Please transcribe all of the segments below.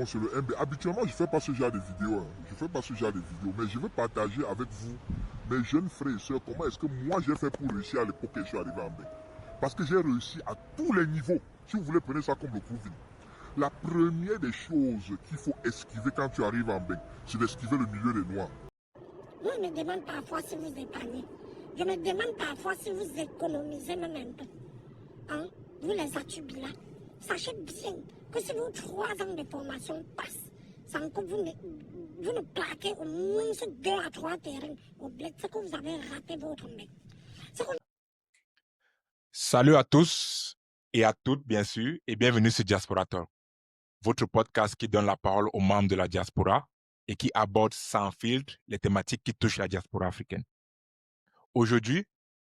bon sur le MB. Habituellement, je ne fais pas ce genre de vidéos. Je fais pas ce genre de vidéos. Mais je veux partager avec vous, mes jeunes frères et sœurs, comment est-ce que moi j'ai fait pour réussir à l'époque que je suis arrivé en Belgique. Parce que j'ai réussi à tous les niveaux. Si vous voulez, prenez ça comme le proving. La première des choses qu'il faut esquiver quand tu arrives en Belgique, c'est d'esquiver le milieu des Noirs. Moi, je me demande parfois si vous épargnez. Je me demande parfois si vous économisez même un peu. Hein? Vous les atubis là. Sachez bien que si vos 3 ans de formation passent, sans que vous ne plaquez au moins 2 à 3 terrains au bled, c'est que vous avez raté votre mec. Salut à tous et à toutes, bien sûr, et bienvenue sur Diaspora Talk, votre podcast qui donne la parole aux membres de la diaspora et qui aborde sans filtre les thématiques qui touchent la diaspora africaine. Aujourd'hui,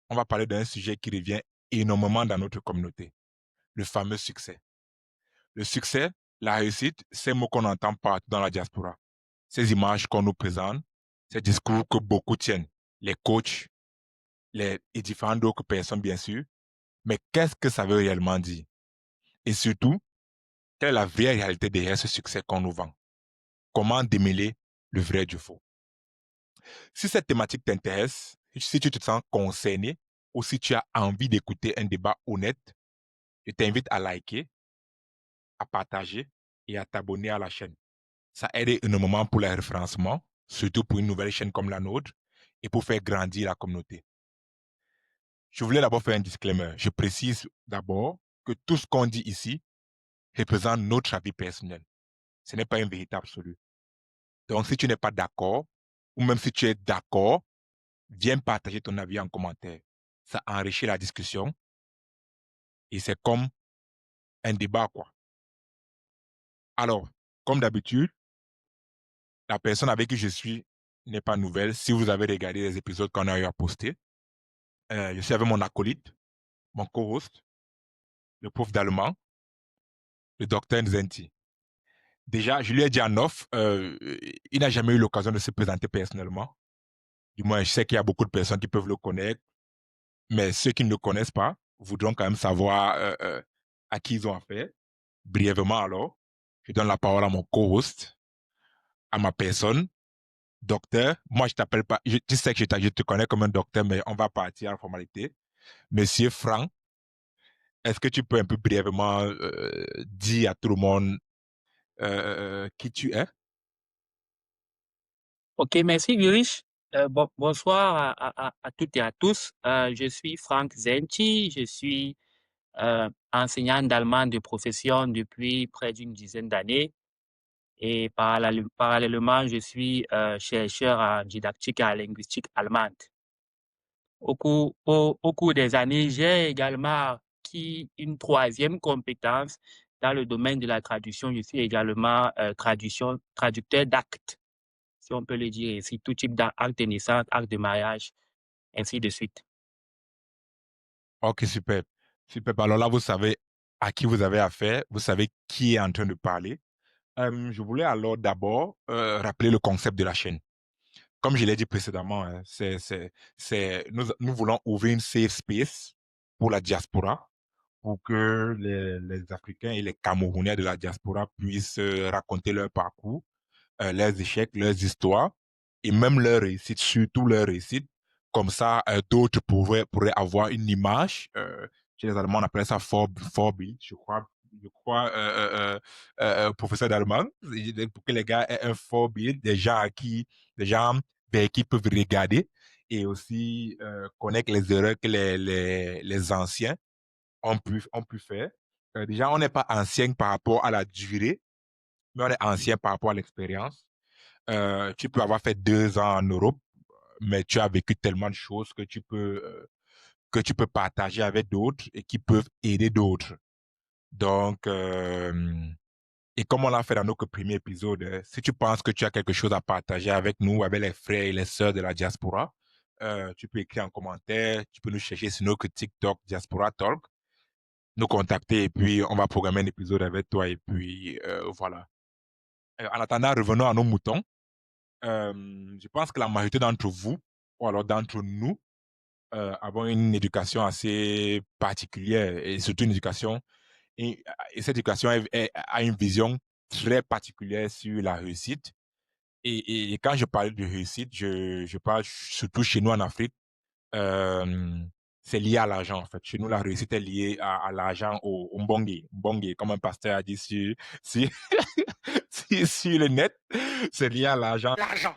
on va parler d'un sujet qui revient énormément dans notre communauté, le fameux succès. Le succès, la réussite, ces mots qu'on entend partout dans la diaspora, ces images qu'on nous présente, ces discours que beaucoup tiennent, les coachs, et différentes autres personnes, bien sûr. Mais qu'est-ce que ça veut réellement dire? Et surtout, quelle est la vraie réalité derrière ce succès qu'on nous vend? Comment démêler le vrai du faux? Si cette thématique t'intéresse, si tu te sens concerné ou si tu as envie d'écouter un débat honnête, je t'invite à liker, à partager et à t'abonner à la chaîne. Ça aide énormément pour le référencement, surtout pour une nouvelle chaîne comme la nôtre et pour faire grandir la communauté. Je voulais d'abord faire un disclaimer. Je précise d'abord que tout ce qu'on dit ici représente notre avis personnel. Ce n'est pas une vérité absolue. Donc, si tu n'es pas d'accord, ou même si tu es d'accord, viens partager ton avis en commentaire. Ça enrichit la discussion et c'est comme un débat, quoi. Alors, comme d'habitude, la personne avec qui je suis n'est pas nouvelle. Si vous avez regardé les épisodes qu'on a eu à poster, je suis avec mon acolyte, mon co-host, le prof d'allemand, le docteur Nzenti. Déjà, je lui ai dit en off, il n'a jamais eu l'occasion de se présenter personnellement. Du moins, je sais qu'il y a beaucoup de personnes qui peuvent le connaître, mais ceux qui ne le connaissent pas voudront quand même savoir à qui ils ont affaire. Brièvement alors, je donne la parole à mon co-host, à ma personne, docteur. Moi, je t'appelle pas, tu sais que je te connais comme un docteur, mais on va partir en formalité. Monsieur Franck, est-ce que tu peux un peu brièvement dire à tout le monde qui tu es? Ok, merci Girish. Bonsoir à toutes et à tous. Je suis Frank Zenti, je suis enseignant d'allemand de profession depuis près d'une dizaine d'années et parallèlement, je suis chercheur en didactique et en linguistique allemande. Au cours des années, j'ai également acquis une 3e compétence dans le domaine de la traduction. Je suis également traducteur d'actes, si on peut le dire ainsi, tout type d'acte de naissance, acte de mariage, ainsi de suite. Ok, super. Super. Alors là, vous savez à qui vous avez affaire, vous savez qui est en train de parler. Je voulais alors d'abord rappeler le concept de la chaîne. Comme je l'ai dit précédemment, hein, nous voulons ouvrir une safe space pour la diaspora, pour que les Africains et les Camerounais de la diaspora puissent raconter leur parcours, leurs échecs, leurs histoires, et même leurs réussites, surtout leurs réussites. Comme ça, d'autres pourraient avoir une image. Chez les Allemands, on appelle ça Vorbild, je crois, professeur d'allemand, pour que les gars aient un Vorbild, des gens vers qui peuvent regarder et aussi connaître les erreurs que les anciens ont pu faire. Déjà, on n'est pas ancien par rapport à la durée, mais on est ancien par rapport à l'expérience. Tu peux avoir fait 2 ans en Europe, mais tu as vécu tellement de choses que tu peux partager avec d'autres et qui peuvent aider d'autres. Donc, et comme on l'a fait dans notre premier épisode, si tu penses que tu as quelque chose à partager avec nous, avec les frères et les sœurs de la diaspora, tu peux écrire en commentaire, tu peux nous chercher sur notre TikTok Diaspora Talk, nous contacter et puis on va programmer un épisode avec toi et puis voilà. En attendant, revenons à nos moutons. Je pense que la majorité d'entre vous, ou alors d'entre nous, avons une éducation assez particulière et surtout une éducation, et cette éducation a une vision très particulière sur la réussite. Et quand je parle de réussite, je parle surtout chez nous en Afrique. C'est lié à l'argent, en fait. Chez nous, la réussite est liée à l'argent, au mbongue. Mbongue, comme un pasteur a dit sur, sur le net, c'est lié à l'argent. L'argent.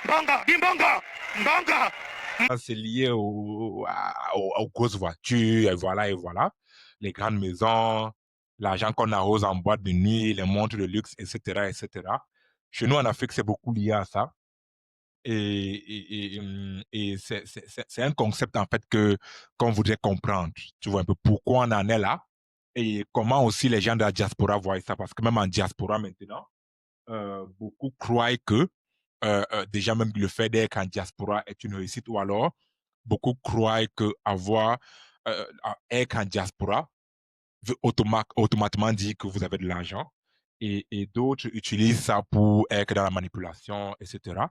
Mbongo, bimbongo, mbongo. C'est lié aux grosses voitures, et voilà. Les grandes maisons, l'argent qu'on arrose en boîte de nuit, les montres de luxe, etc., etc. Chez nous, en Afrique, c'est beaucoup lié à ça. Et c'est un concept, en fait, qu'on voudrait comprendre. Tu vois un peu pourquoi on en est là et comment aussi les gens de la diaspora voient ça. Parce que même en diaspora maintenant, beaucoup croient que déjà même le fait d'être en diaspora est une réussite, ou alors beaucoup croient que être en diaspora veut automatiquement dire que vous avez de l'argent, et d'autres utilisent ça pour être dans la manipulation, etc.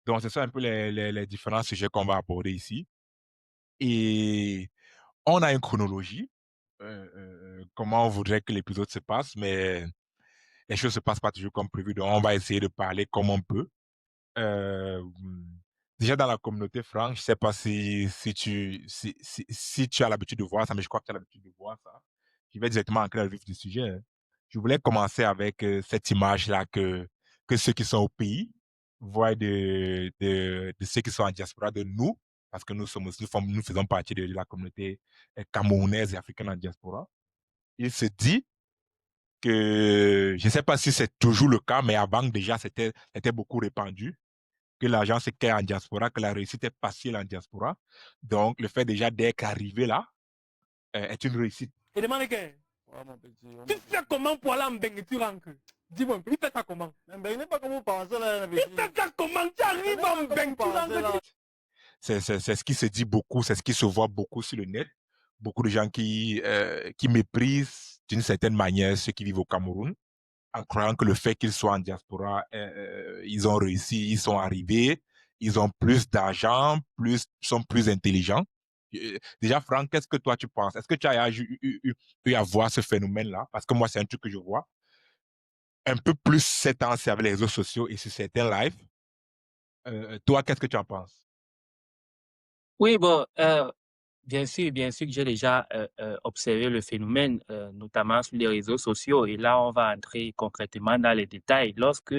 Donc c'est ça un peu les différents sujets qu'on va aborder ici. Et on a une chronologie, comment on voudrait que l'épisode se passe, mais les choses se passent pas toujours comme prévu, donc on va essayer de parler comme on peut. Euh, Déjà dans la communauté franc, je sais pas si tu as l'habitude de voir ça, mais je crois que tu as l'habitude de voir ça. Je vais directement entrer dans le vif du sujet, hein. Je voulais commencer avec cette image-là que ceux qui sont au pays voient de ceux qui sont en diaspora, de nous, parce que nous faisons partie de la communauté camerounaise et africaine en diaspora. Il se dit que, je ne sais pas si c'est toujours le cas, mais avant déjà, c'était beaucoup répandu, que l'argent c'est qu'en diaspora, que la réussite est facile en diaspora. Donc, le fait déjà d'être arrivé là est une réussite. Et demande que tu fais comment pour aller en Bengue, tu rentres. Dis-moi, il fait ça comment? Il n'est pas comment penser là. Il fait ça comment? Tu arrives en Bengue, tu rentres. C'est ce qui se dit beaucoup, c'est ce qui se voit beaucoup sur le net. Beaucoup de gens qui méprisent d'une certaine manière ceux qui vivent au Cameroun, en croyant que le fait qu'ils soient en diaspora, ils ont réussi, ils sont arrivés, ils ont plus d'argent, sont plus intelligents. Déjà, Franck, qu'est-ce que toi tu penses? Est-ce que tu as eu à voir ce phénomène-là? Parce que moi, c'est un truc que je vois un peu plus ces temps-ci avec les réseaux sociaux et sur certains lives. Toi, qu'est-ce que tu en penses? Oui, bon, bien sûr que j'ai déjà observé le phénomène, notamment sur les réseaux sociaux. Et là, on va entrer concrètement dans les détails. Lorsque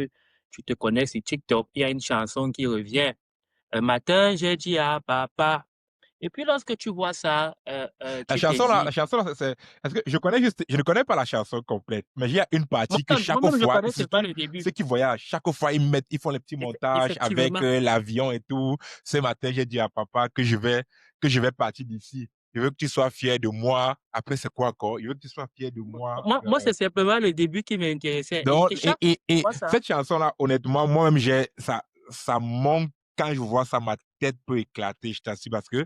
tu te connais sur TikTok, il y a une chanson qui revient. Un matin, j'ai dit à papa. Et puis, lorsque tu vois ça, La tu te chanson là, dis, est-ce que je ne connais pas la chanson complète, mais il y a une partie que chaque moi-même, je fois, connais, c'est pas surtout le début. ceux qui voyagent, chaque fois ils font les petits montages avec Effectivement. l'avion et tout. Ce matin, j'ai dit à papa que je vais partir d'ici. Je veux que tu sois fier de moi. Après, c'est quoi encore? Je veux que tu sois fier de moi. Moi, c'est simplement le début qui m'intéressait. Donc, Et chaque et fois, ça. cette chanson-là, honnêtement, moi-même, ça monte. Quand je vois ça, ma tête peut éclater, je t'assure, parce que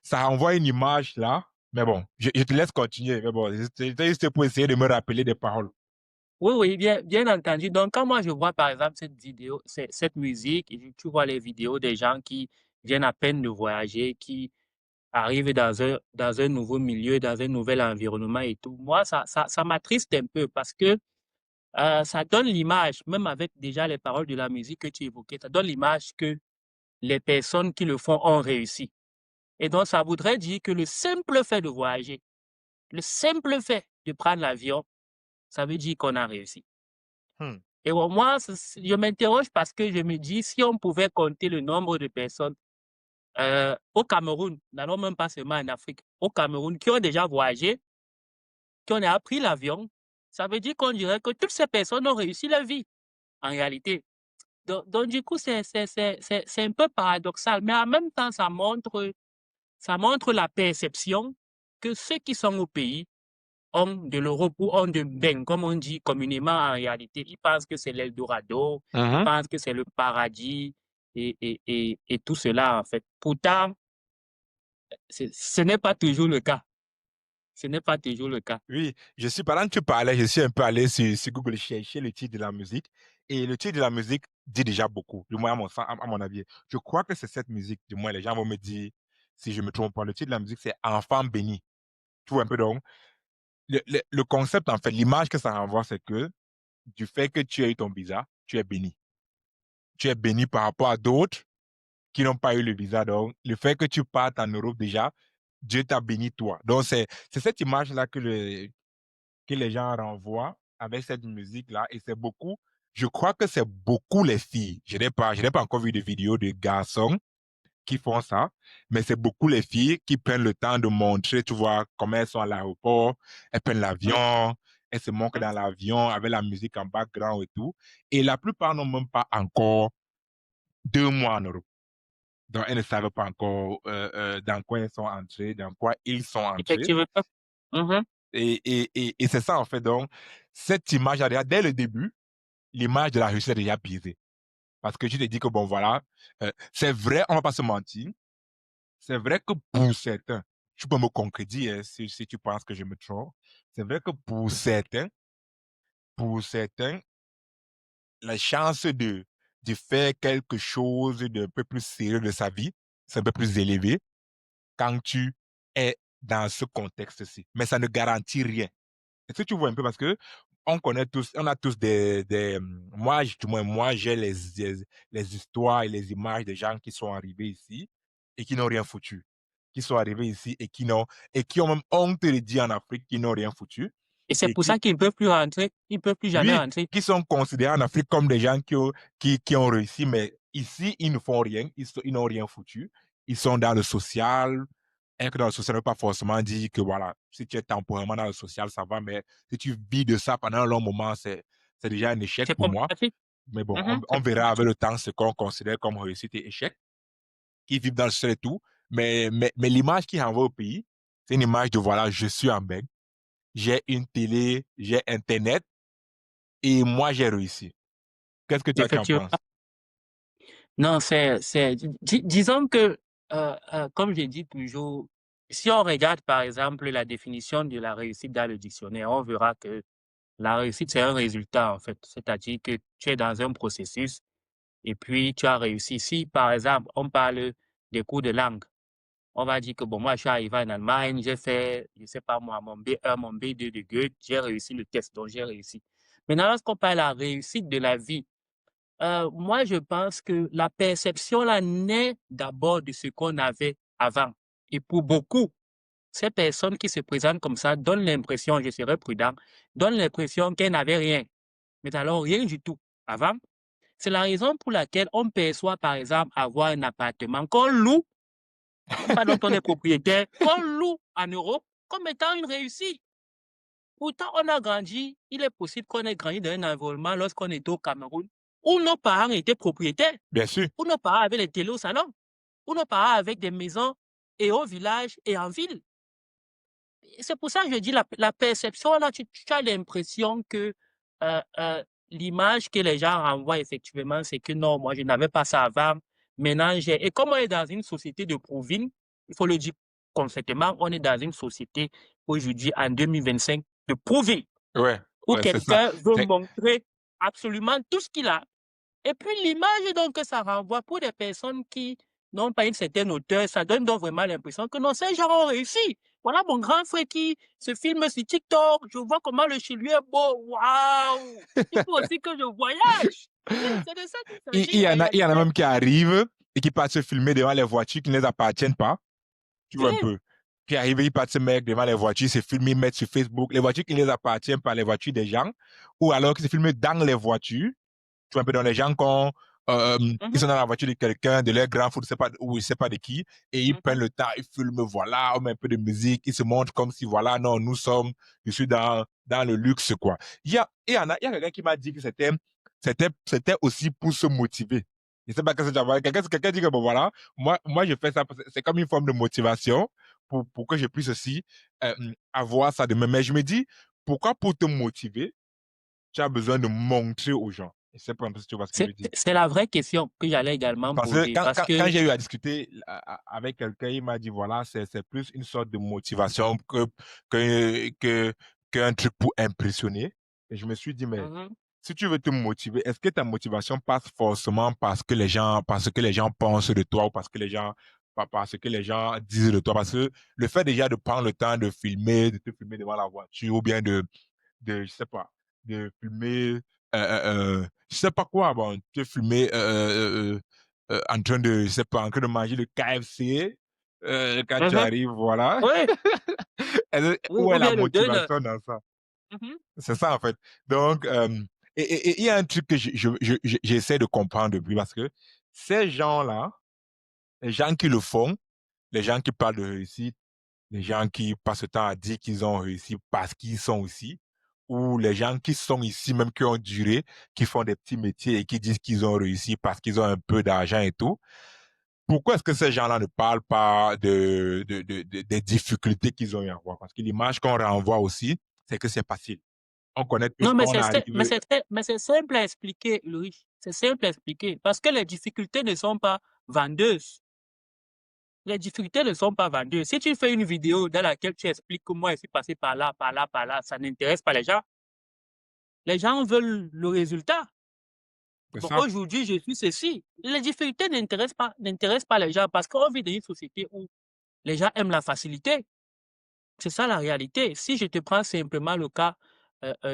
ça envoie une image là. Mais bon, je te laisse continuer. Mais bon, c'était juste pour essayer de me rappeler des paroles. Oui, bien entendu. Donc, quand moi je vois par exemple cette vidéo, cette musique, et tu vois les vidéos des gens qui viennent à peine de voyager, qui arrivent dans un nouveau milieu, dans un nouvel environnement et tout, moi, ça m'attriste un peu parce que ça donne l'image, même avec déjà les paroles de la musique que tu évoquais, ça donne l'image que les personnes qui le font ont réussi. Et donc, ça voudrait dire que le simple fait de voyager, le simple fait de prendre l'avion, ça veut dire qu'on a réussi. Et moi, je m'interroge parce que je me dis, si on pouvait compter le nombre de personnes au Cameroun, n'allons même pas seulement en Afrique, au Cameroun, qui ont déjà voyagé, qui ont appris l'avion, ça veut dire qu'on dirait que toutes ces personnes ont réussi leur vie, en réalité. Donc du coup, c'est un peu paradoxal, mais en même temps, ça montre la perception que ceux qui sont au pays ont de l'Europe ou ont de Ben, comme on dit communément en réalité. Ils pensent que c'est l'Eldorado, ils pensent que c'est le paradis et tout cela, en fait. Pourtant, ce n'est pas toujours le cas. Ce n'est pas toujours le cas. Oui, pendant que tu parlais, je suis un peu allé sur Google chercher le titre de la musique. Et le titre de la musique dit déjà beaucoup, du moins à mon avis. Je crois que c'est cette musique, du moins les gens vont me dire si je me trompe pas. Le titre de la musique, c'est Enfant béni. Tu vois un peu donc. le concept, en fait, l'image que ça renvoie, c'est que du fait que tu as eu ton visa, tu es béni. Tu es béni par rapport à d'autres qui n'ont pas eu le visa. Donc, le fait que tu partes en Europe déjà, Dieu t'a béni toi. Donc, c'est cette image-là que les gens renvoient avec cette musique-là. Et c'est beaucoup, je crois que c'est beaucoup les filles. Je n'ai pas encore vu de vidéos de garçons qui font ça, mais c'est beaucoup les filles qui prennent le temps de montrer, tu vois, comment elles sont à l'aéroport, elles prennent l'avion, elles se montrent dans l'avion avec la musique en background et tout. Et la plupart n'ont même pas encore 2 mois en Europe. Donc, elles ne savent pas encore dans quoi elles sont entrées, dans quoi ils sont entrés. Effectivement. Mhm. Et c'est ça, en fait. Donc, cette image, dès le début, l'image de la Russie est déjà biaisée. Parce que je te dis que, bon, voilà, c'est vrai, on ne va pas se mentir, c'est vrai que pour certains, tu peux me concrétiser si tu penses que je me trompe, c'est vrai que pour certains, la chance de faire quelque chose d'un peu plus sérieux de sa vie, c'est un peu plus élevé quand tu es dans ce contexte-ci. Mais ça ne garantit rien. Est-ce que tu vois un peu? Parce que on a tous moi, du moins, moi, j'ai les histoires et les images des gens qui sont arrivés ici et qui n'ont rien foutu. Qui sont arrivés ici et qui ont même honte de dire en Afrique qu'ils n'ont rien foutu. Et c'est Et pour ça qu'ils ne peuvent plus rentrer, ils ne peuvent plus jamais oui, rentrer. qui sont considérés en Afrique comme des gens qui ont réussi, mais ici, ils ne font rien, ils n'ont rien foutu. Ils sont dans le social. Et que dans le social, ne veut pas forcément dire que voilà, si tu es temporairement dans le social, ça va, mais si tu vis de ça pendant un long moment, c'est déjà un échec C'est pour moi. problématique. Mais bon, C'est on verra avec problématique. le temps ce qu'on considère comme réussite et échec, qui vivent dans le social et tout. Mais l'image qui renvoie au pays, c'est une image de voilà, je suis en Belgique, j'ai une télé, j'ai Internet, et moi, j'ai réussi. Qu'est-ce que toi tu en Effectivement. penses? Non, disons que, comme je dis toujours, si on regarde par exemple la définition de la réussite dans le dictionnaire, on verra que la réussite, c'est un résultat en fait. C'est-à-dire que tu es dans un processus et puis tu as réussi. Si par exemple, on parle des cours de langue, on va dire que bon, moi, je suis arrivé en Allemagne, j'ai fait, je sais pas moi, mon B1, mon B2 de Goethe, j'ai réussi le test, donc j'ai réussi. Maintenant, lorsqu'on parle de la réussite de la vie, moi, je pense que la perception là naît d'abord de ce qu'on avait avant. Et pour beaucoup, ces personnes qui se présentent comme ça donnent l'impression, je serais prudent, donnent l'impression qu'elles n'avaient rien. Mais alors, rien du tout avant. C'est la raison pour laquelle on perçoit, par exemple, avoir un appartement qu'on loue, même pas dont on est propriétaire, qu'on loue en Europe comme étant une réussite. Pourtant, on a grandi, il est possible qu'on ait grandi dans un environnement lorsqu'on était au Cameroun, où nos parents étaient propriétaires, Bien sûr. où nos parents avaient les télés au salon, où nos parents avaient des maisons et au village et en ville. C'est pour ça que je dis la perception, là, tu as l'impression que l'image que les gens renvoient effectivement, c'est que non, moi, je n'avais pas ça avant. Maintenant, j'ai. Et comme on est dans une société de provine, il faut le dire concrètement, on est dans une société aujourd'hui, en 2025, de provine, Ouais, où c'est ça. quelqu'un veut montrer absolument tout ce qu'il a. Et puis l'image donc que ça renvoie pour des personnes qui n'ont pas une certaine hauteur, ça donne donc vraiment l'impression que non, ces gens ont réussi. Voilà mon grand frère qui se filme sur TikTok, je vois comment le chez lui est beau, waouh! Il faut aussi que je voyage. C'est de ça qu'il s'agit Il y en en a réalité. même qui arrivent et qui partent se filmer devant les voitures qui ne les appartiennent pas. Tu vois un peu. Qui arrivent, ils partent se mettre devant les voitures, se filmer, ils mettent sur Facebook les voitures qui ne les appartiennent pas, les voitures des gens, ou alors qui se filment dans les voitures. Tu vois un peu, dans les gens ils sont dans la voiture de quelqu'un, de leur grand foot, je sais pas de qui, et ils prennent le temps, ils filment, voilà, on met un peu de musique, ils se montrent comme si, voilà, non, je suis dans le luxe, quoi. Il y a quelqu'un qui m'a dit que c'était aussi pour se motiver. Je sais pas qu'est-ce que tu vois. Quelqu'un dit que, bon, voilà, moi, je fais ça, c'est comme une forme de motivation pour que je puisse aussi avoir ça demain. Mais je me dis, pourquoi pour te motiver, tu as besoin de montrer aux gens? Je sais pas si tu vois ce que je veux dire. C'est la vraie question que j'allais également Parce que poser. quand j'ai eu à discuter avec quelqu'un, il m'a dit, voilà, c'est plus une sorte de motivation qu'un truc pour impressionner. Et je me suis dit, mais si tu veux te motiver, est-ce que ta motivation passe forcément parce que les gens pensent de toi ou parce que les gens par ce que les gens disent de toi. Parce que le fait déjà de prendre le temps de te filmer devant la voiture, ou bien je sais pas, de filmer, je sais pas quoi, bon, te filmer en train de, je sais pas, en train de manger le KFC, quand tu Mhm. arrives, voilà. Oui, Où est ou la bien le donne. motivation dans ça? Mhm. C'est ça, en fait. Donc, et il y a un truc que j'essaie de comprendre depuis, parce que ces gens-là, les gens qui le font, les gens qui parlent de réussite, les gens qui passent le temps à dire qu'ils ont réussi parce qu'ils sont ici, ou les gens qui sont ici, même qui ont duré, qui font des petits métiers et qui disent qu'ils ont réussi parce qu'ils ont un peu d'argent et tout. Pourquoi est-ce que ces gens-là ne parlent pas des difficultés qu'ils ont eu à avoir? Parce que l'image qu'on renvoie aussi, c'est que c'est facile. On connaît tous Non, qu'on arrive. mais c'est simple à expliquer, Louis. C'est simple à expliquer. Parce que les difficultés ne sont pas vendeuses. Les difficultés ne sont pas vendeuses. Si tu fais une vidéo dans laquelle tu expliques que moi, je suis passé par là, par là, par là, ça n'intéresse pas les gens. Les gens veulent le résultat. C'est Bon, ça. aujourd'hui, je suis ceci. Les difficultés n'intéressent pas les gens parce qu'on vit dans une société où les gens aiment la facilité. C'est ça la réalité. Si je te prends simplement le cas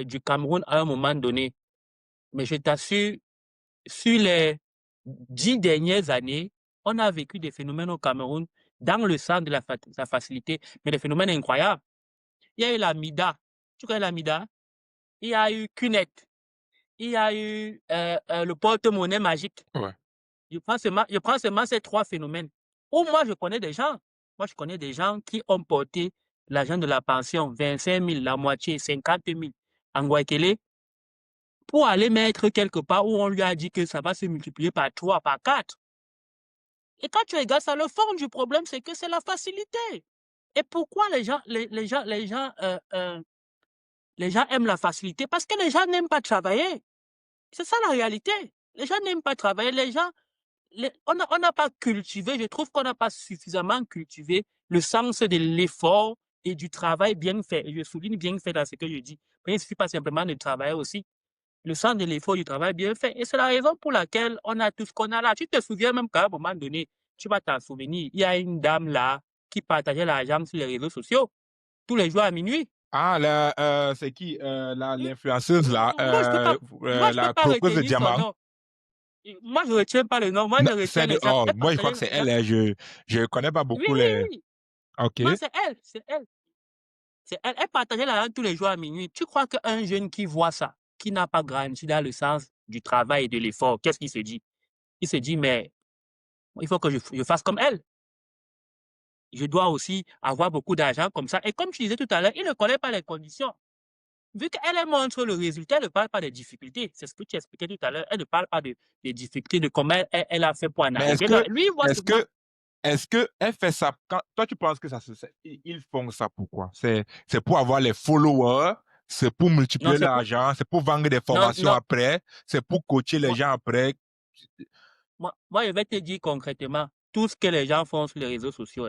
du Cameroun à un moment donné, mais je t'assure, sur les 10 dernières années, on a vécu des phénomènes au Cameroun dans le sens de la facilité, mais des phénomènes incroyables. Il y a eu la MIDA. Tu connais la MIDA? Il y a eu Cunet. Il y a eu le porte-monnaie magique. Ouais. Je prends seulement ces 3 phénomènes. Ou moi, je connais des gens. Moi, je connais des gens qui ont porté l'argent de la pension, 25 000, la moitié, 50 000, en Guayaquil, pour aller mettre quelque part où on lui a dit que ça va se multiplier par 3, par 4. Et quand tu regardes ça, le fond du problème, c'est que c'est la facilité. Et pourquoi les gens aiment la facilité? Parce que les gens n'aiment pas travailler. C'est ça la réalité. Les gens n'aiment pas travailler. Les gens, on n'a pas cultivé, je trouve qu'on n'a pas suffisamment cultivé le sens de l'effort et du travail bien fait. Et je souligne bien fait dans ce que je dis. Mais il ne suffit pas simplement de travailler aussi. Le sens de l'effort du travail bien fait. Et c'est la raison pour laquelle on a tout ce qu'on a là. Tu te souviens même qu'à un moment donné, tu vas t'en souvenir, il y a une dame là qui partageait l'argent sur les réseaux sociaux tous les jours à minuit. Ah, c'est qui? L'influenceuse, là, Moi, je peux la pas croqueuse de retenir son diamants. nom. Moi, je ne retiens pas le nom. Moi, Non, je retiens les gens. Elle moi, je crois que partageait c'est l'argent. elle. Je connais pas Oui, beaucoup oui, les. oui. OK. Non, c'est elle. C'est elle. C'est elle. Elle partageait l'argent tous les jours à minuit. Tu crois qu'un jeune qui voit ça, qui n'a pas grandi dans le sens du travail et de l'effort, qu'est-ce qu'il se dit? Il se dit, mais il faut que je fasse comme elle. Je dois aussi avoir beaucoup d'argent comme ça. Et comme tu disais tout à l'heure, il ne connaît pas les conditions. Vu qu'elle montre le résultat, elle ne parle pas des difficultés. C'est ce que tu expliquais tout à l'heure. Elle ne parle pas des difficultés, de comment elle a fait pour en Mais est-ce arriver là. que, Lui, il voit est-ce seulement. que, est-ce que elle fait ça toi, tu penses que ils font ça pourquoi? C'est pour avoir les followers, c'est pour Non, multiplier c'est pour. l'argent, c'est pour vendre des Non, formations non. après, c'est pour coacher les Moi, gens après. moi, je vais te dire concrètement, tout ce que les gens font sur les réseaux sociaux,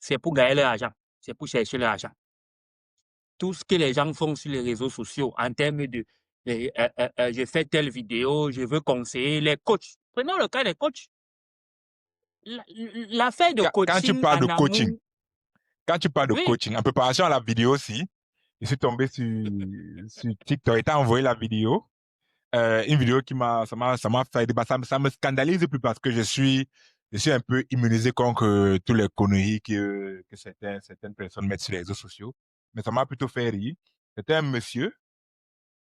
c'est pour gagner leur argent. C'est pour chercher leur argent. Tout ce que les gens font sur les réseaux sociaux en termes de je fais telle vidéo, je veux conseiller les coachs. Prenons le cas des coachs. L'affaire de Quand tu coaching parles de en coaching, amour, en oui. préparation à la vidéo aussi, je suis tombé sur TikTok et t'as envoyé la vidéo. Une vidéo ça m'a fait débat. Ça me scandalise plus parce que je suis un peu immunisé contre tous les conneries que certaines personnes mettent sur les réseaux sociaux. Mais ça m'a plutôt fait rire. C'était un monsieur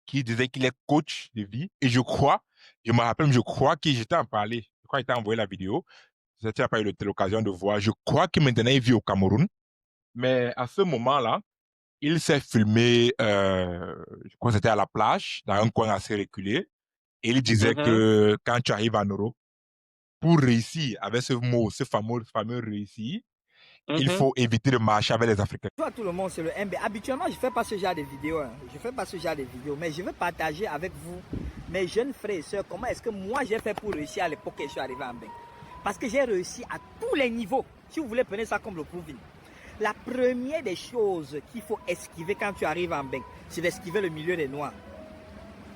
qui disait qu'il est coach de vie. Et je crois que j'étais en parler. Je crois qu'il t'a envoyé la vidéo. Tu n'as pas eu l'occasion de voir. Je crois que maintenant il vit au Cameroun. Mais à ce moment-là, il s'est filmé, je crois que c'était à la plage, dans un coin assez reculé. Et il disait Mhm, que quand tu arrives en Europe, pour réussir, avec ce fameux réussir, il mhm. faut éviter de marcher avec les Africains. Bonjour à tout le monde, c'est le MB. Habituellement, je ne fais pas ce genre de vidéos. Je fais pas ce genre de vidéos, mais je veux partager avec vous, mes jeunes frères et sœurs, comment est-ce que moi j'ai fait pour réussir à l'époque que je suis arrivé en Bénin. Parce que j'ai réussi à tous les niveaux. Si vous voulez, prenez ça comme le proving. La première des choses qu'il faut esquiver quand tu arrives en Bénin, c'est d'esquiver le milieu des Noirs.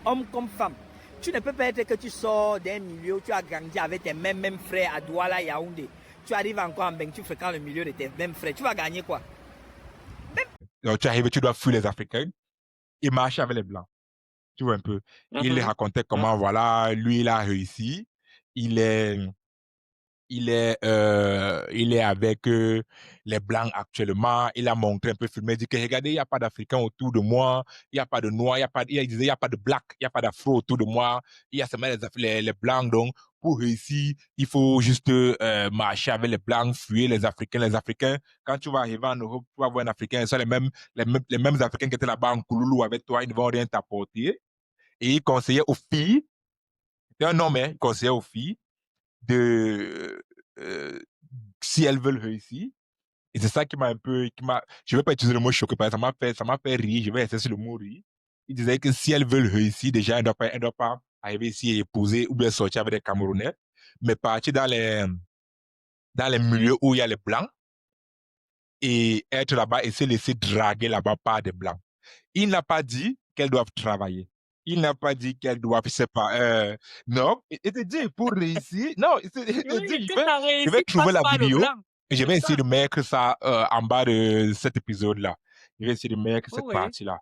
Homme comme femme. Tu ne peux pas être que tu sors d'un milieu où tu as grandi avec tes mêmes frères à Douala, Yaoundé. tu arrives encore en Beng, tu fréquentes le milieu de tes mêmes frères, tu vas gagner quoi? Donc, tu arrives, tu dois fuir les Africains et marcher avec les Blancs. Tu vois un peu. Il racontait comment, voilà, lui, il a réussi. Il est avec les Blancs actuellement. Il a montré un peu, filmé, il dit que regardez, il n'y a pas d'Africains autour de moi, il n'y a pas de Noirs, il disait, il n'y a pas de Black, il n'y a pas d'Afro autour de moi, il y a seulement les Blancs. Donc, pour réussir, il faut juste marcher avec les Blancs, fuir les Africains. Les Africains, quand tu vas arriver en Europe, tu vas voir un Africain, ce sont les mêmes Africains qui étaient là-bas en Kouloulou avec toi, ils ne vont rien t'apporter. Et il conseillait aux filles, c'était un homme, hein, il conseillait aux filles de si elles veulent réussir. Et c'est ça qui m'a je vais pas utiliser le mot choqué parce que ça m'a fait rire, je vais essayer sur le mot rire. Il disait que si elles veulent réussir, déjà, elles ne doivent pas arriver ici et épouser ou bien sortir avec des Camerounais, mais partir dans les milieux où il y a les Blancs et être là-bas et se laisser draguer là-bas par des Blancs. Il n'a pas dit qu'elles doivent travailler. Il n'a pas dit qu'elles doivent, je sais pas, non, il te dit pour réussir, non, il te dit, je vais trouver la vidéo et je vais essayer de mettre ça en bas de cet épisode-là. Je vais essayer de mettre cette partie-là.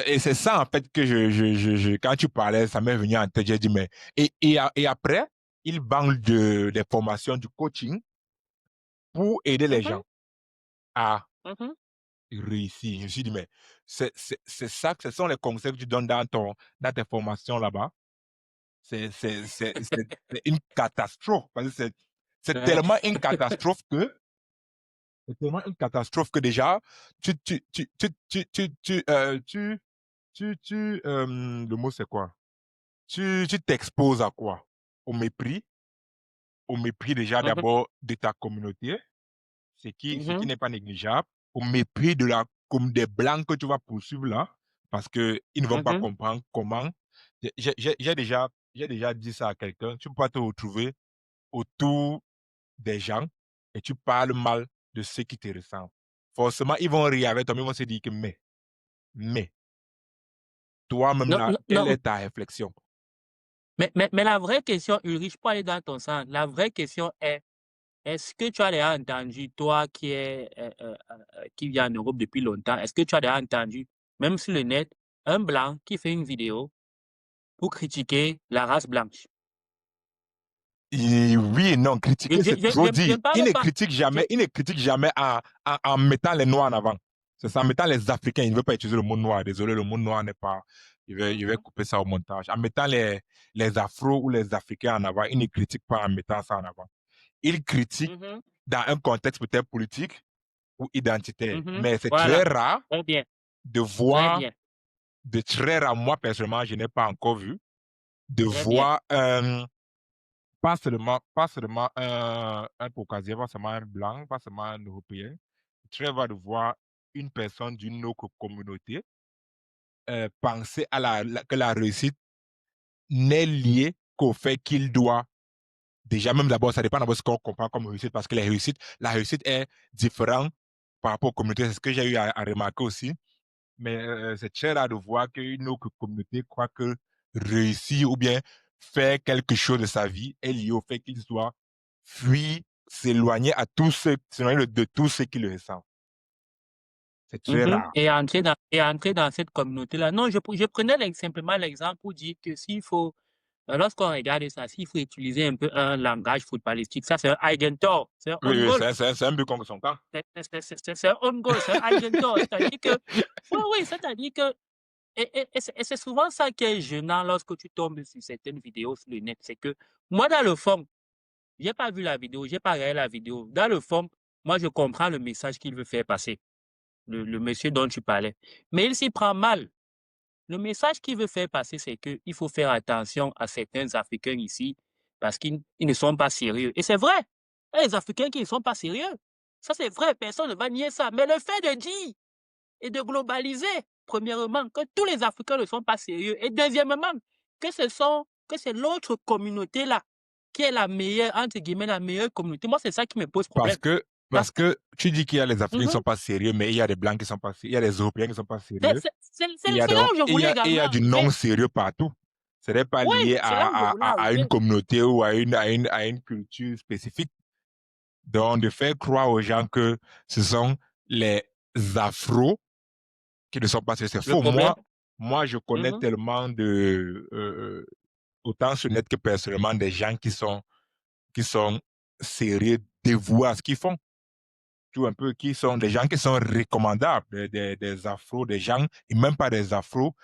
Et c'est ça, en fait, que quand tu parlais, ça m'est venu en tête, j'ai dit, mais, et après, il banque des formations, du coaching pour aider les gens à réussir. Je me suis dit, mais c'est ça, ce sont les conseils que tu donnes dans tes formations là-bas. C'est une catastrophe. Parce que c'est tellement une catastrophe que déjà, le mot c'est quoi? Tu t'exposes à quoi? Au mépris déjà d'abord de ta communauté, ce qui n'est pas négligeable, au mépris des Blancs que tu vas poursuivre là, parce qu'ils ne vont pas comprendre comment. J'ai déjà dit ça à quelqu'un, tu ne peux pas te retrouver autour des gens et tu parles mal de ceux qui te ressemblent. Forcément, ils vont rire avec toi, mais ils vont se dire que mais, toi-même là, quelle est ta réflexion? Mais la vraie question, Ulrich, pour aller dans ton sens, la vraie question est-ce que tu as déjà entendu, toi qui vis en Europe depuis longtemps, est-ce que tu as déjà entendu, même sur le net, un Blanc qui fait une vidéo pour critiquer la race blanche? Et oui et non, critiquer, c'est trop dire. Il ne critique jamais en mettant les Noirs en avant. C'est ça, en mettant les Africains. Il ne veut pas utiliser le mot noir. Désolé, le mot noir n'est pas... Je vais couper ça au montage. En mettant les Afro ou les Africains en avant, il ne critique pas en mettant ça en avant. Il critique dans un contexte peut-être politique ou identitaire. Mais c'est très rare de voir, très rare, moi personnellement, je n'ai pas encore vu, de voir pas seulement un Caucasien, pas seulement un Blanc, pas seulement un Européen. C'est très rare de voir une personne d'une autre communauté penser que la réussite n'est liée qu'au fait qu'il doit. Déjà, même d'abord, ça dépend de ce qu'on comprend comme réussite, parce que la réussite est différente par rapport aux communautés. C'est ce que j'ai eu à remarquer aussi. Mais c'est très rare de voir qu'une autre communauté croit que réussir ou bien faire quelque chose de sa vie est lié au fait qu'il doit fuir, s'éloigner de tous ceux qui le ressentent. C'est très rare. Et entrer dans cette communauté-là. Non, je prenais simplement l'exemple pour dire que s'il faut, lorsqu'on regarde ça, s'il faut utiliser un peu un langage footballistique, ça c'est un Eigentor. C'est un oui, c'est un but contre son camp. C'est un on goal, c'est un Eigentor. C'est-à-dire que, oui, c'est-à-dire que, et c'est souvent ça qui est gênant lorsque tu tombes sur certaines vidéos sur le net. C'est que, moi, dans le fond, j'ai pas vu la vidéo, j'ai pas regardé la vidéo. Dans le fond, moi, je comprends le message qu'il veut faire passer. Le monsieur dont tu parlais. Mais il s'y prend mal. Le message qu'il veut faire passer, c'est qu'il faut faire attention à certains Africains ici parce qu'ils ne sont pas sérieux. Et c'est vrai. Les Africains qui ne sont pas sérieux. Ça, c'est vrai. Personne ne va nier ça. Mais le fait de dire et de globaliser, premièrement, que tous les Africains ne sont pas sérieux. Et deuxièmement, que c'est l'autre communauté-là qui est la meilleure, entre guillemets, la meilleure communauté. Moi, c'est ça qui me pose problème. Parce que tu dis qu'il y a les Africains qui ne sont pas sérieux, mais il y a des Blancs qui ne sont pas sérieux, il y a des Européens qui ne sont pas sérieux. C'est là où je voulais également. Il y a du non-sérieux partout. Ce n'est pas lié à une communauté ou à une culture spécifique. Donc, de faire croire aux gens que ce sont les Afro qui ne sont pas... C'est Le faux. problème. Moi, je connais Mhm. tellement autant sur net que personnellement, des gens qui sont sérieux, dévoués à ce qu'ils font. Tu vois un peu, qui sont des gens qui sont recommandables, des Afros, des gens, et même pas des Afros,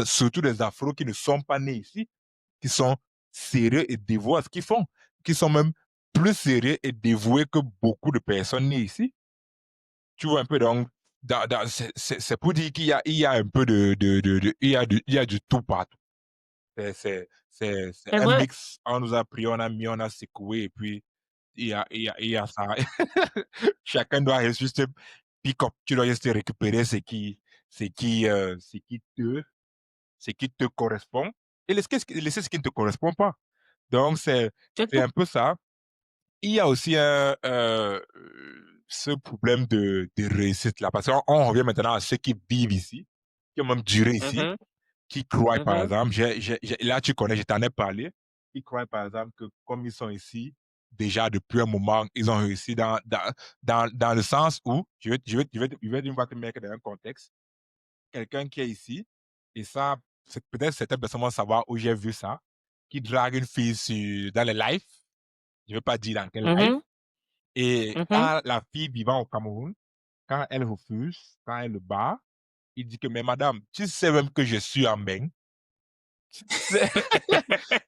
surtout des Afros qui ne sont pas nés ici, qui sont sérieux et dévoués à ce qu'ils font, qui sont même plus sérieux et dévoués que beaucoup de personnes nées ici. Tu vois un peu, donc, c'est pour dire qu'il y a un peu il y a du tout partout. C'est C'est un vrai. mix, on nous a pris, on a mis, on a secoué, et puis il y a ça. Chacun doit juste pick up, tu dois juste récupérer ce qui te correspond et laisser ce qui ne te correspond pas. Donc, C'est c'est tout. un peu ça. Il y a aussi ce problème de réussite là, parce qu'on revient maintenant à ceux qui vivent ici, qui ont même duré ici, Mhm. qui croient, par Mhm. exemple, là tu connais, je t'en ai parlé, qui croient, par exemple, que comme ils sont ici, déjà depuis un moment, ils ont réussi dans le sens où, je vais te mettre dans un contexte, quelqu'un qui est ici, et ça, peut-être certaines personnes vont savoir où j'ai vu ça, qui drague une fille dans les lives, je ne veux pas dire dans quel live, Mhm. et Mhm. quand la fille vivant au Cameroun, quand elle refuse, quand elle le bat, il dit que, mais madame, tu sais même que je suis en bain. C'est-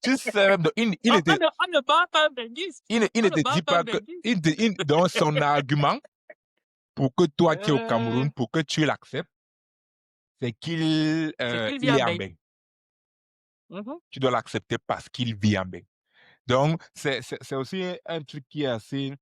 Tu sais même, donc, On ne bat pas un bengiste. il On ne ne te bat dit pas un pas que, bengiste. dans son argument, pour que toi qui es au Euh, Cameroun, pour que tu l'acceptes, c'est qu'il c'est qu'il vit il en est en bain. bain. Mhm. Tu dois l'accepter parce qu'il vit en bain. Donc, c'est aussi un truc qui est assez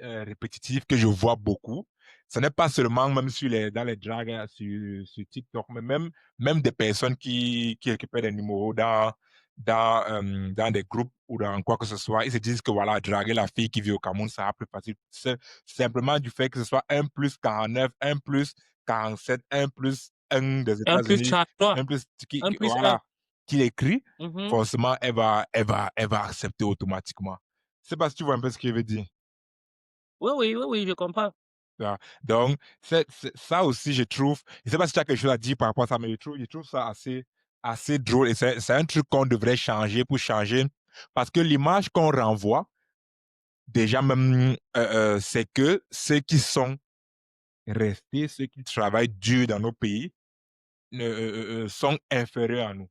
répétitif, que je vois beaucoup. Ce n'est pas seulement même dans les drags, sur TikTok, mais même des personnes qui récupèrent des numéros dans des groupes ou dans quoi que ce soit. Ils se disent que voilà, draguer la fille qui vit au Cameroun, ça sera plus facile. C'est simplement du fait que ce soit 1 plus 49, 1 plus 47, 1 plus 1 des 1 plus États-Unis, 33. 1 plus, 1 plus 1. voilà, qu'il écrit, Mhm. forcément, elle va accepter automatiquement. Je sais pas si tu vois un peu ce que je veux dire. Oui, oui, oui, oui, je comprends. Ah, donc, ça aussi, je trouve, je ne sais pas si tu as quelque chose à dire par rapport à ça, mais je trouve ça assez drôle, et c'est un truc qu'on devrait changer pour changer, parce que l'image qu'on renvoie, déjà même, c'est que ceux qui sont restés, ceux qui travaillent dur dans nos pays, sont inférieurs à nous.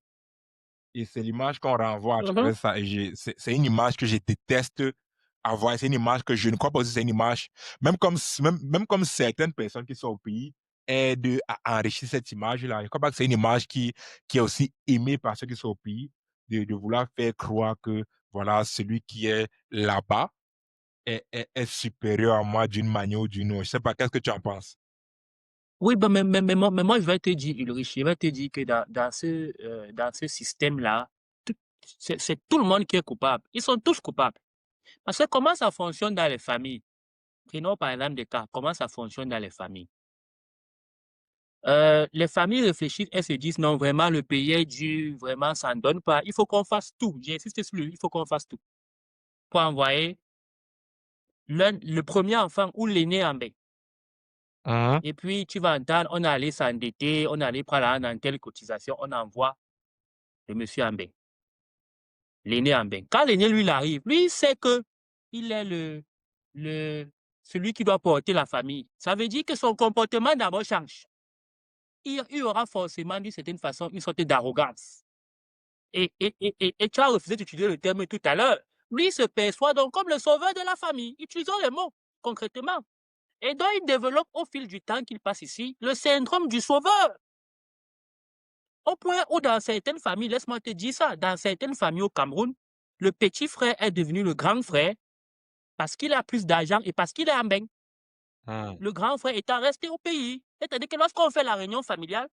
Et c'est l'image qu'on renvoie à Mhm. travers ça. Et c'est une image que je déteste avoir. C'est une image que je ne crois pas que c'est une image, même comme certaines personnes qui sont au pays aident à enrichir cette image-là. Je ne crois pas que c'est une image qui est aussi aimée par ceux qui sont au pays, de vouloir faire croire que voilà, celui qui est là-bas est supérieur à moi d'une manière ou d'une autre. Je ne sais pas, qu'est-ce que tu en penses? Oui, ben, mais moi, je vais te dire, Ulrich, je vais te dire que dans ce système-là, tout- c'est tout le monde qui est coupable. Ils sont tous coupables. Parce que comment ça fonctionne dans les familles? Prenons par exemple des cas, comment ça fonctionne dans les familles? Les familles réfléchissent et se disent, non, vraiment, le pays est dur, vraiment, ça ne donne pas. Il faut qu'on fasse tout. J'insiste sur il faut qu'on fasse tout pour envoyer le premier enfant ou l'aîné en bain. Hein? Et puis, tu vas entendre, on est allé s'endetter, on est allé prendre dans telle cotisation, on envoie le monsieur en bain, l'aîné en bain. Quand l'aîné, lui, il arrive, lui, il sait que il est le, celui qui doit porter la famille. Ça veut dire que son comportement d'abord change. Il y aura forcément, d'une certaine façon, une sorte d'arrogance. Et tu as refusé d'utiliser le terme tout à l'heure. Lui se perçoit donc comme le sauveur de la famille. Utilisons les mots, concrètement. Et donc, il développe au fil du temps qu'il passe ici le syndrome du sauveur. Au point où dans certaines familles, laisse-moi te dire ça, dans certaines familles au Cameroun, le petit frère est devenu le grand frère parce qu'il a plus d'argent et parce qu'il est en bain. Hein. Le grand frère étant resté au pays. C'est-à-dire que lorsqu'on fait la réunion familiale,